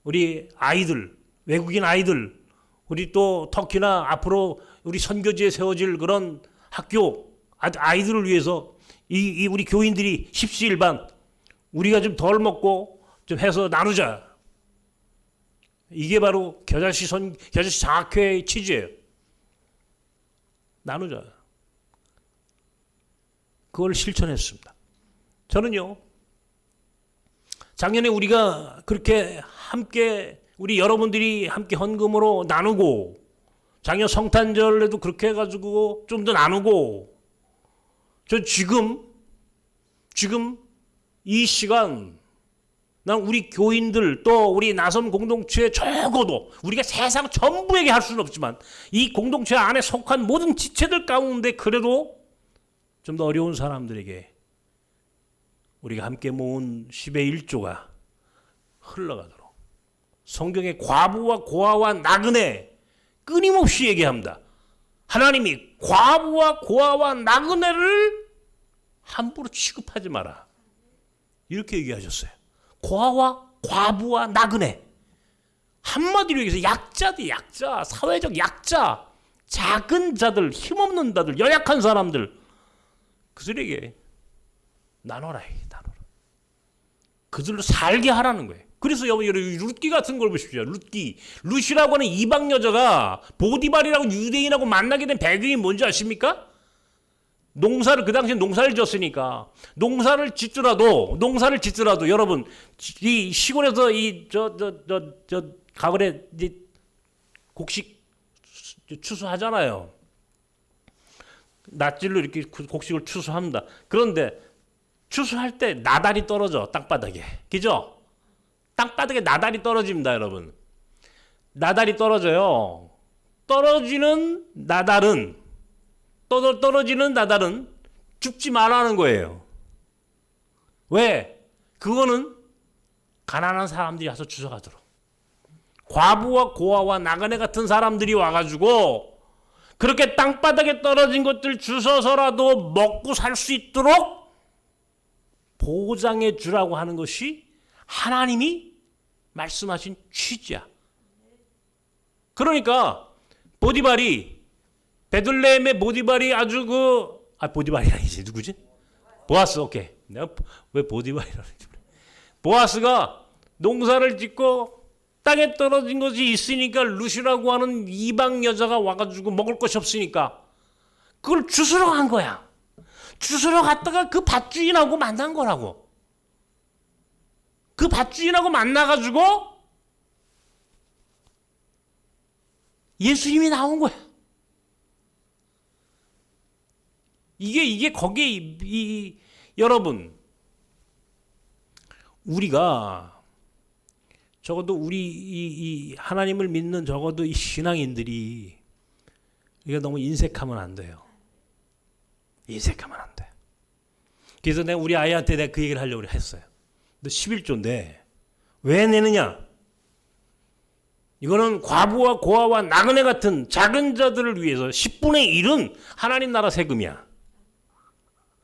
우리 아이들, 외국인 아이들, 우리 또 터키나 앞으로 우리 선교지에 세워질 그런 학교 아이들을 위해서 우리 교인들이 십시일반 우리가 좀 덜 먹고 좀 해서 나누자. 이게 바로 겨자씨 장학회의 취지예요. 나누자. 그걸 실천했습니다. 저는요, 작년에 우리가 그렇게 함께, 우리 여러분들이 함께 헌금으로 나누고, 작년 성탄절에도 그렇게 해가지고 좀 더 나누고, 저 지금 이 시간, 난 우리 교인들 또 우리 나섬 공동체에 적어도 우리가 세상 전부에게 할 수는 없지만 이 공동체 안에 속한 모든 지체들 가운데 그래도 좀 더 어려운 사람들에게 우리가 함께 모은 10의 1조가 흘러가도록 성경의 과부와 고아와 나그네 끊임없이 얘기합니다. 하나님이 과부와 고아와 나그네를 함부로 취급하지 마라. 이렇게 얘기하셨어요. 고아와 과부와 나그네. 한마디로 얘기해서 약자들, 약자, 사회적 약자, 작은 자들, 힘없는 자들, 연약한 사람들, 그들에게 나눠라. 그들로 살게 하라는 거예요. 그래서 여러분 룻기 같은 걸 보십시오. 룻이라고 하는 이방 여자가 보디발이라고 유대인하고 만나게 된 배경이 뭔지 아십니까? 그 당시에 농사를 지었으니까 농사를 짓더라도 여러분 이 시골에서 가을에 곡식 추수하잖아요. 낫질로 이렇게 곡식을 추수합니다. 그런데 추수할 때 나달이 떨어져, 땅바닥에. 그죠? 땅바닥에 나달이 떨어집니다, 여러분. 나달이 떨어져요. 떨어지는 나달은 죽지 말라는 거예요. 왜? 그거는 가난한 사람들이 와서 주워가도록. 과부와 고아와 나그네 같은 사람들이 와가지고 그렇게 땅바닥에 떨어진 것들 주워서라도 먹고 살 수 있도록 보장해 주라고 하는 것이 하나님이 말씀하신 취지야. 그러니까 보디발이 베들레헴의 보디발이 아주 보디발이 아니지, 누구지? 보아스. 오케이. 내가 왜 보디발이라 그러지? 보아스가 농사를 짓고 땅에 떨어진 것이 있으니까 룻이라고 하는 이방 여자가 와가지고 먹을 것이 없으니까 그걸 주스러 간 거야. 주스러 갔다가 그 밭주인하고 만난 거라고. 그 밭주인하고 만나가지고 예수님이 나온 거야. 이게 거기에 여러분, 우리가 적어도 우리 이 하나님을 믿는 적어도 이 신앙인들이 이게 너무 인색하면 안 돼요. 인색하면 안 돼. 그래서 내가 우리 아이한테 내가 그 얘기를 하려고 했어요. 너 11조인데 왜 내느냐? 이거는 과부와 고아와 나그네 같은 작은 자들을 위해서 10분의 1은 하나님 나라 세금이야.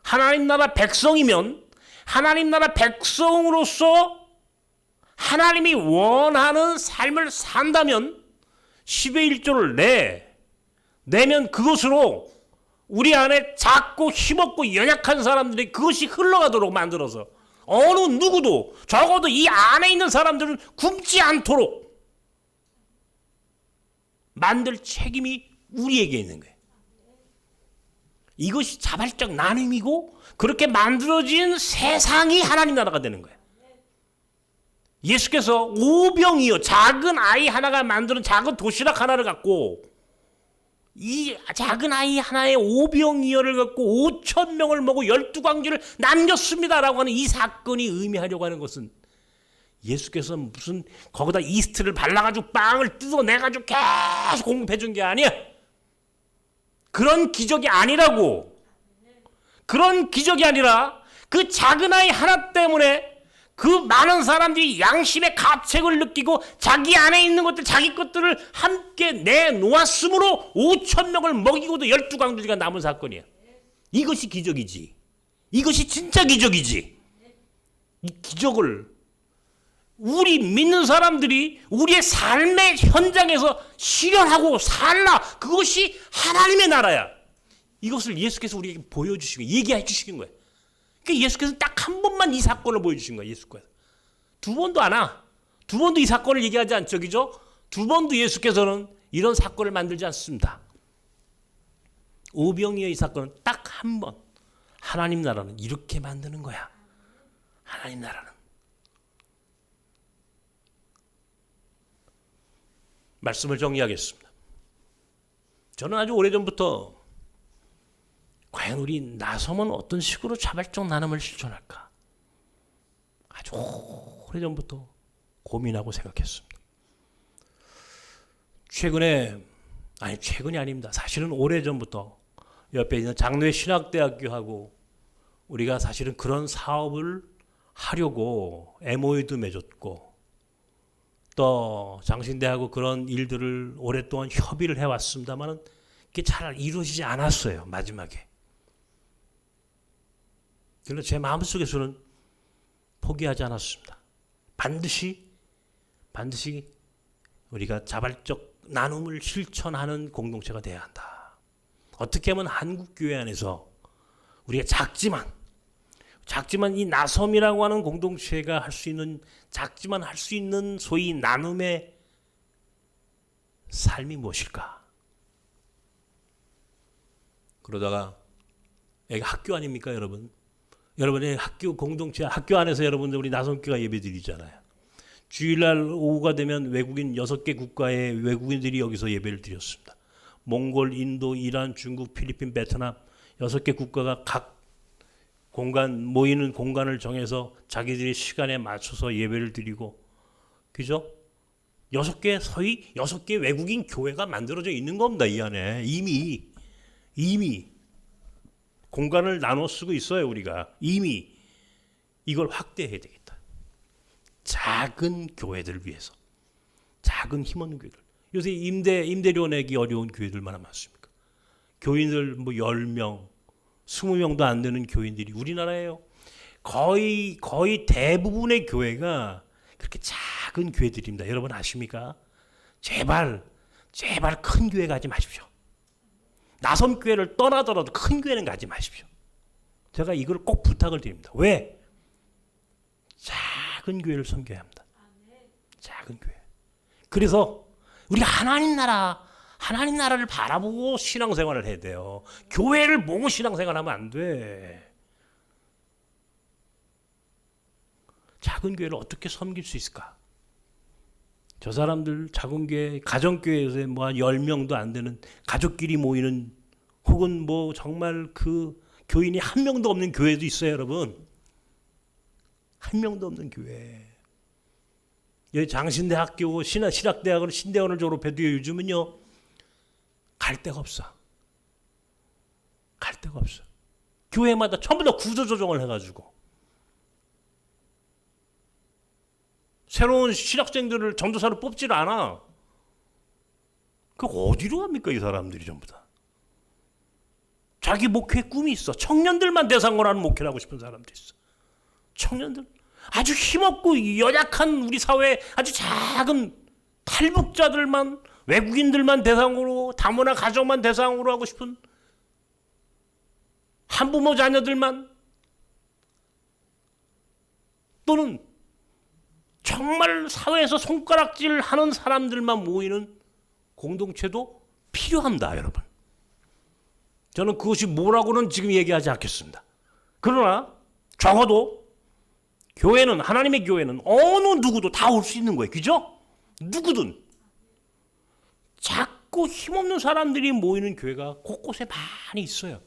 하나님 나라 백성이면 하나님 나라 백성으로서 하나님이 원하는 삶을 산다면 10의 1조를 내면 그것으로 우리 안에 작고 힘없고 연약한 사람들이 그것이 흘러가도록 만들어서 어느 누구도 적어도 이 안에 있는 사람들은 굶지 않도록 만들 책임이 우리에게 있는 거예요. 이것이 자발적 나눔이고 그렇게 만들어진 세상이 하나님 나라가 되는 거예요. 예수께서 오병이어 작은 아이 하나가 만드는 작은 도시락 하나를 갖고 이 작은 아이 하나의 오병이어를 갖고 5,000명을 먹고 12광주를 남겼습니다라고 하는 이 사건이 의미하려고 하는 것은 예수께서 무슨 거기다 이스트를 발라가지고 빵을 뜯어내가지고 계속 공급해 준 게 아니야. 그런 기적이 아니라고. 그런 기적이 아니라 그 작은 아이 하나 때문에 그 많은 사람들이 양심의 가책을 느끼고 자기 안에 있는 것들, 자기 것들을 함께 내놓았으므로 5,000명을 먹이고도 12광주리가 남은 사건이야. 이것이 기적이지. 이것이 진짜 기적이지. 이 기적을 우리 믿는 사람들이 우리의 삶의 현장에서 실현하고 살라. 그것이 하나님의 나라야. 이것을 예수께서 우리에게 보여주시고 얘기해 주시는 거예요. 그러니까 예수께서 딱 한 번만 이 사건을 보여주신 거예요. 예수께서. 두 번도 안 와. 두 번도 이 사건을 얘기하지 않죠. 그죠? 두 번도 예수께서는 이런 사건을 만들지 않습니다. 오병이어의 사건은 딱 한 번. 하나님 나라는 이렇게 만드는 거야. 하나님 나라는. 말씀을 정리하겠습니다. 저는 아주 오래전부터 과연 우리 나섬은 어떤 식으로 자발적 나눔을 실천할까? 아주 오래전부터 고민하고 생각했습니다. 최근이 아닙니다. 사실은 오래전부터 옆에 있는 장로회 신학대학교하고 우리가 사실은 그런 사업을 하려고 MOU도 맺었고 또 장신대하고 그런 일들을 오랫동안 협의를 해왔습니다만 그게 잘 이루어지지 않았어요. 마지막에. 그런데 제 마음속에서는 포기하지 않았습니다. 반드시 우리가 자발적 나눔을 실천하는 공동체가 돼야 한다. 어떻게 하면 한국교회 안에서 우리가 작지만 이 나섬이라고 하는 공동체가 할 수 있는 소위 나눔의 삶이 무엇일까? 그러다가 여기가 학교 아닙니까, 여러분? 여러분의 학교 공동체, 학교 안에서 여러분들 우리 나섬교가 예배드리잖아요. 주일날 오후가 되면 외국인 6개 국가의 외국인들이 여기서 예배를 드렸습니다. 몽골, 인도, 이란, 중국, 필리핀, 베트남 6개 국가가 각 모이는 공간을 정해서 자기들의 시간에 맞춰서 예배를 드리고, 그죠? 6개 외국인 교회가 만들어져 있는 겁니다. 이 안에 이미 공간을 나눠 쓰고 있어요. 우리가 이미 이걸 확대해야 되겠다. 작은 교회들을 위해서, 작은 힘없는 교회들. 요새 임대료 내기 어려운 교회들 얼마나 많습니까? 교인들 10명, 20명도 안 되는 교인들이 우리나라에요. 거의 대부분의 교회가 그렇게 작은 교회들입니다. 여러분 아십니까? 제발 큰 교회 가지 마십시오. 나섬교회를 떠나더라도 큰 교회는 가지 마십시오. 제가 이걸 꼭 부탁을 드립니다. 왜? 작은 교회를 섬겨야 합니다. 작은 교회. 그래서 우리가 하나님 나라를 바라보고 신앙생활을 해야 돼요. 교회를 보고 신앙생활하면 안 돼. 작은 교회를 어떻게 섬길 수 있을까? 저 사람들 작은 교회, 가정교회에서 한 10명도 안 되는 가족끼리 모이는, 혹은 정말 그 교인이 한 명도 없는 교회도 있어요, 여러분. 한 명도 없는 교회. 여기 장신대학교, 신학대학을 신대원을 졸업해도 요즘은요, 갈 데가 없어. 교회마다 전부 다 구조조정을 해가지고 새로운 신학생들을 전도사로 뽑지를 않아. 그 어디로 갑니까, 이 사람들이 전부 다. 자기 목회 꿈이 있어. 청년들만 대상으로 하는 목회를 하고 싶은 사람도 있어. 청년들. 아주 힘없고 연약한 우리 사회에 아주 작은 탈북자들만, 외국인들만 대상으로, 다문화 가정만 대상으로 하고 싶은 한부모 자녀들만, 또는 정말 사회에서 손가락질 하는 사람들만 모이는 공동체도 필요합니다, 여러분. 저는 그것이 뭐라고는 지금 얘기하지 않겠습니다. 그러나 적어도 교회는, 하나님의 교회는 어느 누구도 다 올 수 있는 거예요. 그죠? 누구든. 작고 힘없는 사람들이 모이는 교회가 곳곳에 많이 있어요.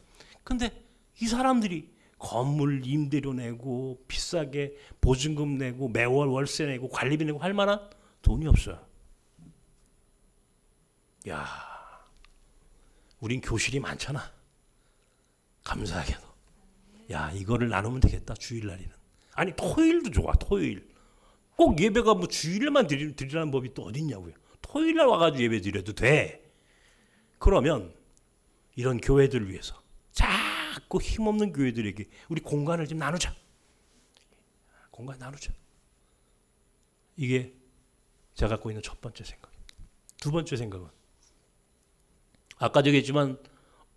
근데 이 사람들이 건물 임대료 내고 비싸게 보증금 내고 매월 월세 내고 관리비 내고 할 만한 돈이 없어요. 야, 우린 교실이 많잖아. 감사하게도. 야, 이거를 나누면 되겠다, 주일날에는. 아니, 토요일도 좋아, 토요일. 꼭 예배가 주일만 드리라는 법이 또 어딨냐고요. 토요일날 와가지고 예배 드려도 돼. 그러면 이런 교회들을 위해서, 작고 힘없는 교회들에게 우리 공간을 좀 나누자. 이게 제가 갖고 있는 첫 번째 생각입니다. 두 번째 생각은, 아까 얘기했지만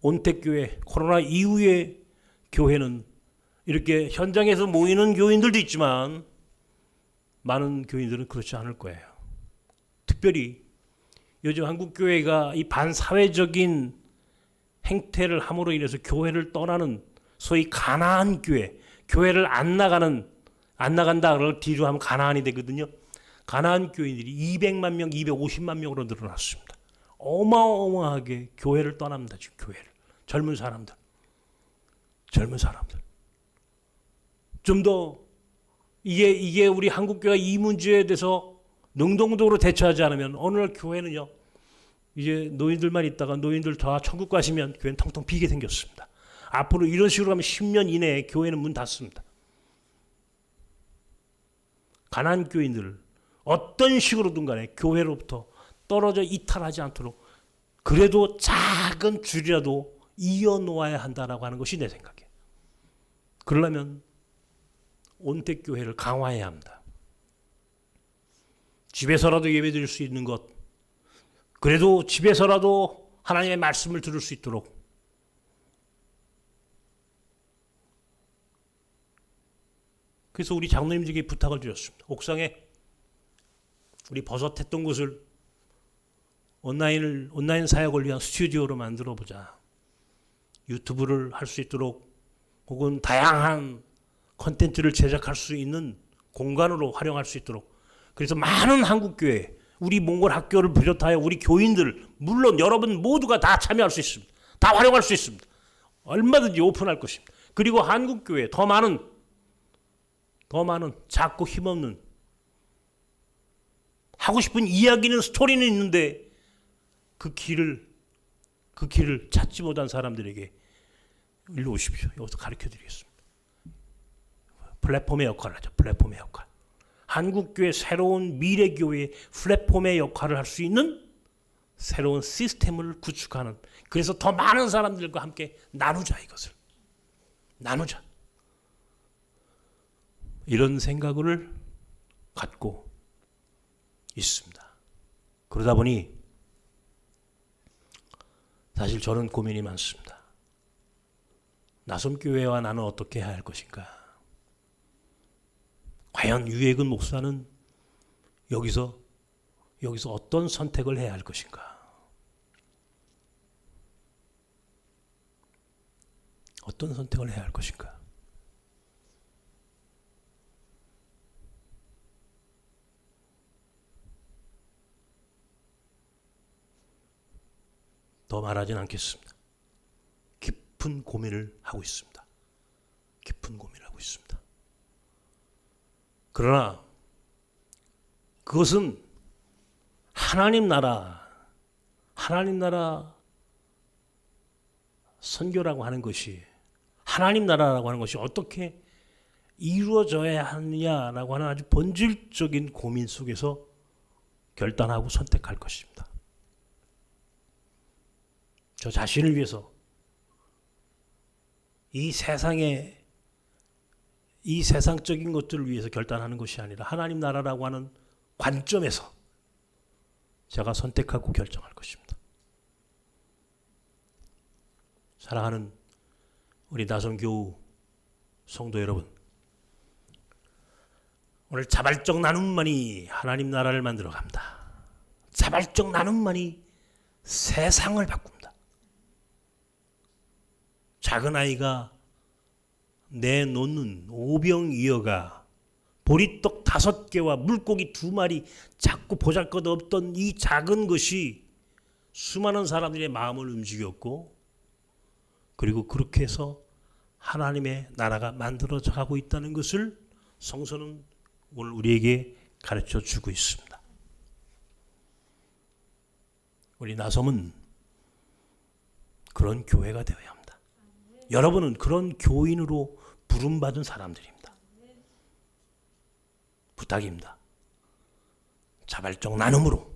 온택교회, 코로나 이후의 교회는 이렇게 현장에서 모이는 교인들도 있지만 많은 교인들은 그렇지 않을 거예요. 특별히 요즘 한국 교회가 이 반사회적인 행태를 함으로 인해서 교회를 떠나는 소위 가나안 교회, 교회를 안 나간다 그러고 뒤로 하면 가나안이 되거든요. 가나안 교인들이 200만 명, 250만 명으로 늘어났습니다. 어마어마하게 교회를 떠납니다. 지금 교회를. 젊은 사람들. 좀 더 이게 우리 한국 교회가 이 문제에 대해서 능동적으로 대처하지 않으면 어느 날 교회는요. 이제 노인들만 있다가 노인들 다 천국 가시면 교회는 텅텅 비게 생겼습니다. 앞으로 이런 식으로 하면 10년 이내에 교회는 문 닫습니다. 가난안 교인들을 어떤 식으로든 간에 교회로부터 떨어져 이탈하지 않도록 그래도 작은 줄이라도 이어놓아야 한다라고 하는 것이 내 생각이에요. 그러려면 온택교회를 강화해야 합니다. 집에서라도 예배드릴 수 있는 것, 그래도 집에서라도 하나님의 말씀을 들을 수 있도록 그래서 우리 장로님들에게 부탁을 드렸습니다. 옥상에 우리 버섯했던 곳을 온라인 사역을 위한 스튜디오로 만들어 보자. 유튜브를 할 수 있도록 혹은 다양한 콘텐츠를 제작할 수 있는 공간으로 활용할 수 있도록 그래서 많은 한국교회 우리 몽골 학교를 비롯하여 우리 교인들 물론 여러분 모두가 다 참여할 수 있습니다. 다 활용할 수 있습니다. 얼마든지 오픈할 것입니다. 그리고 한국교회 더 많은 작고 힘없는 하고 싶은 이야기는 스토리는 있는데 그 길을 찾지 못한 사람들에게 일로 오십시오. 여기서 가르쳐 드리겠습니다. 플랫폼의 역할을 하죠. 플랫폼의 역할. 한국교회 새로운 미래교회의 플랫폼의 역할을 할 수 있는 새로운 시스템을 구축하는 그래서 더 많은 사람들과 함께 나누자 이것을. 나누자. 이런 생각을 갖고 있습니다. 그러다 보니 사실 저는 고민이 많습니다. 나섬교회와 나는 어떻게 해야 할 것인가? 과연 유해근 목사는 여기서 어떤 선택을 해야 할 것인가? 어떤 선택을 해야 할 것인가? 더 말하진 않겠습니다. 깊은 고민을 하고 있습니다. 깊은 고민을 하고 있습니다. 그러나 그것은 하나님 나라 선교라고 하는 것이 하나님 나라라고 하는 것이 어떻게 이루어져야 하느냐라고 하는 아주 본질적인 고민 속에서 결단하고 선택할 것입니다. 저 자신을 위해서 이 세상적인 것들을 위해서 결단하는 것이 아니라 하나님 나라라고 하는 관점에서 제가 선택하고 결정할 것입니다. 사랑하는 우리 나성교우 성도 여러분, 오늘 자발적 나눔만이 하나님 나라를 만들어 갑니다. 자발적 나눔만이 세상을 바꿉니다. 작은 아이가 내놓는 오병이어가 보리떡 5개와 물고기 2마리 작고 보잘것없던 이 작은 것이 수많은 사람들의 마음을 움직였고 그리고 그렇게 해서 하나님의 나라가 만들어져 가고 있다는 것을 성서는 오늘 우리에게 가르쳐 주고 있습니다. 우리 나섬은 그런 교회가 되어야 합니다. 여러분은 그런 교인으로 부름받은 사람들입니다. 부탁입니다. 자발적 나눔으로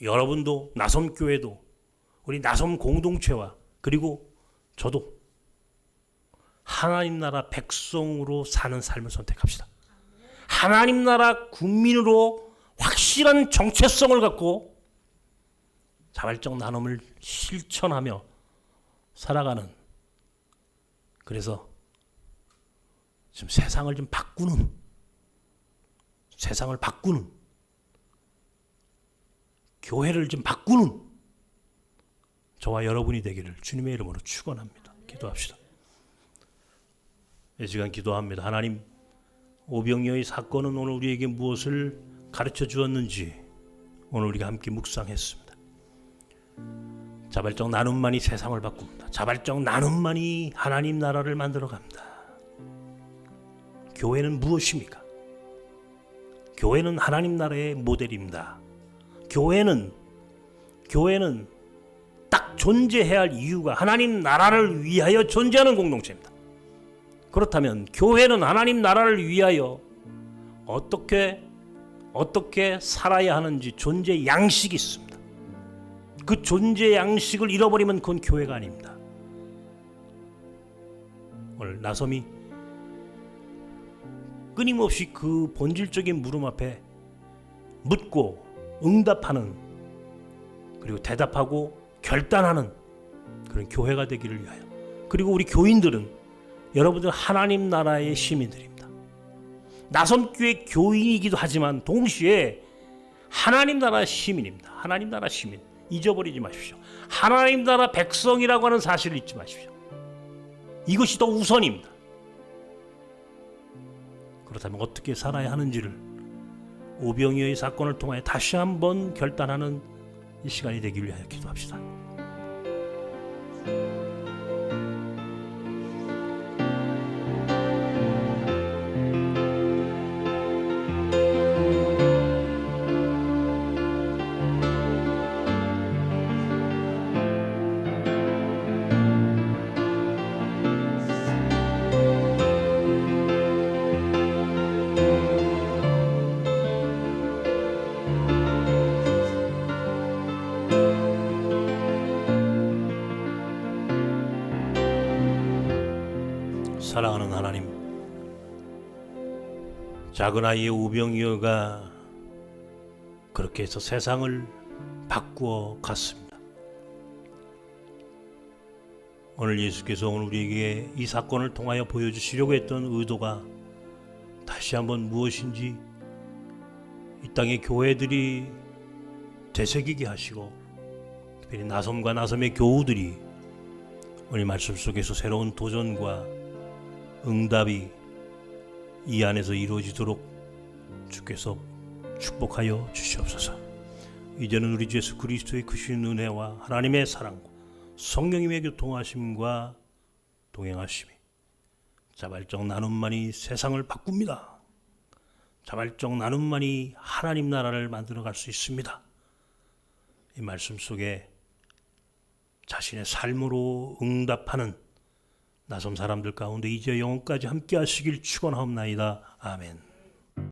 여러분도 나섬교회도 우리 나섬 공동체와 그리고 저도 하나님 나라 백성으로 사는 삶을 선택합시다. 하나님 나라 국민으로 확실한 정체성을 갖고 자발적 나눔을 실천하며 살아가는 그래서 좀 세상을 좀 바꾸는 세상을 바꾸는, 교회를 좀 바꾸는 저와 여러분이 되기를 주님의 이름으로 축원합니다. 기도합시다. 이 시간 기도합니다. 하나님, 오병이어의 사건은 오늘 우리에게 무엇을 가르쳐 주었는지 오늘 우리가 함께 묵상했습니다. 자발적 나눔만이 세상을 바꿉니다. 자발적 나눔만이 하나님 나라를 만들어갑니다. 교회는 무엇입니까? 교회는 하나님 나라의 모델입니다. 교회는 딱 존재해야 할 이유가 하나님 나라를 위하여 존재하는 공동체입니다. 그렇다면 교회는 하나님 나라를 위하여 어떻게 살아야 하는지 존재 양식이 있습니다. 그 존재 양식을 잃어버리면 그건 교회가 아닙니다. 오늘 나섬이 끊임없이 그 본질적인 물음 앞에 묻고 응답하는, 그리고 대답하고 결단하는 그런 교회가 되기를 위하여, 그리고 우리 교인들은 여러분들 하나님 나라의 시민들입니다. 나섬교회 교인이기도 하지만 동시에 하나님 나라 시민입니다. 하나님 나라 시민. 잊어버리지 마십시오. 하나님 나라 백성이라고 하는 사실을 잊지 마십시오. 이것이 더 우선입니다. 그렇다면 어떻게 살아야 하는지를 오병이어의 사건을 통하여 다시 한번 결단하는 이 시간이 되기를 위하여 기도합시다. 사랑하는 하나님, 작은 아이의 오병이어가 그렇게 해서 세상을 바꾸어 갔습니다. 오늘 예수께서 오늘 우리에게 이 사건을 통하여 보여주시려고 했던 의도가 다시 한번 무엇인지 이 땅의 교회들이 되새기게 하시고, 특별히 나섬과 나섬의 교우들이 오늘 말씀 속에서 새로운 도전과 응답이 이 안에서 이루어지도록 주께서 축복하여 주시옵소서. 이제는 우리 주 예수 그리스도의 크신 은혜와 하나님의 사랑과 성령님의 교통하심과 동행하심이, 자발적 나눔만이 세상을 바꿉니다. 자발적 나눔만이 하나님 나라를 만들어갈 수 있습니다. 이 말씀 속에 자신의 삶으로 응답하는 나섬 사람들 가운데 이제 영원까지 함께 하시길 축원하옵나이다. 아멘.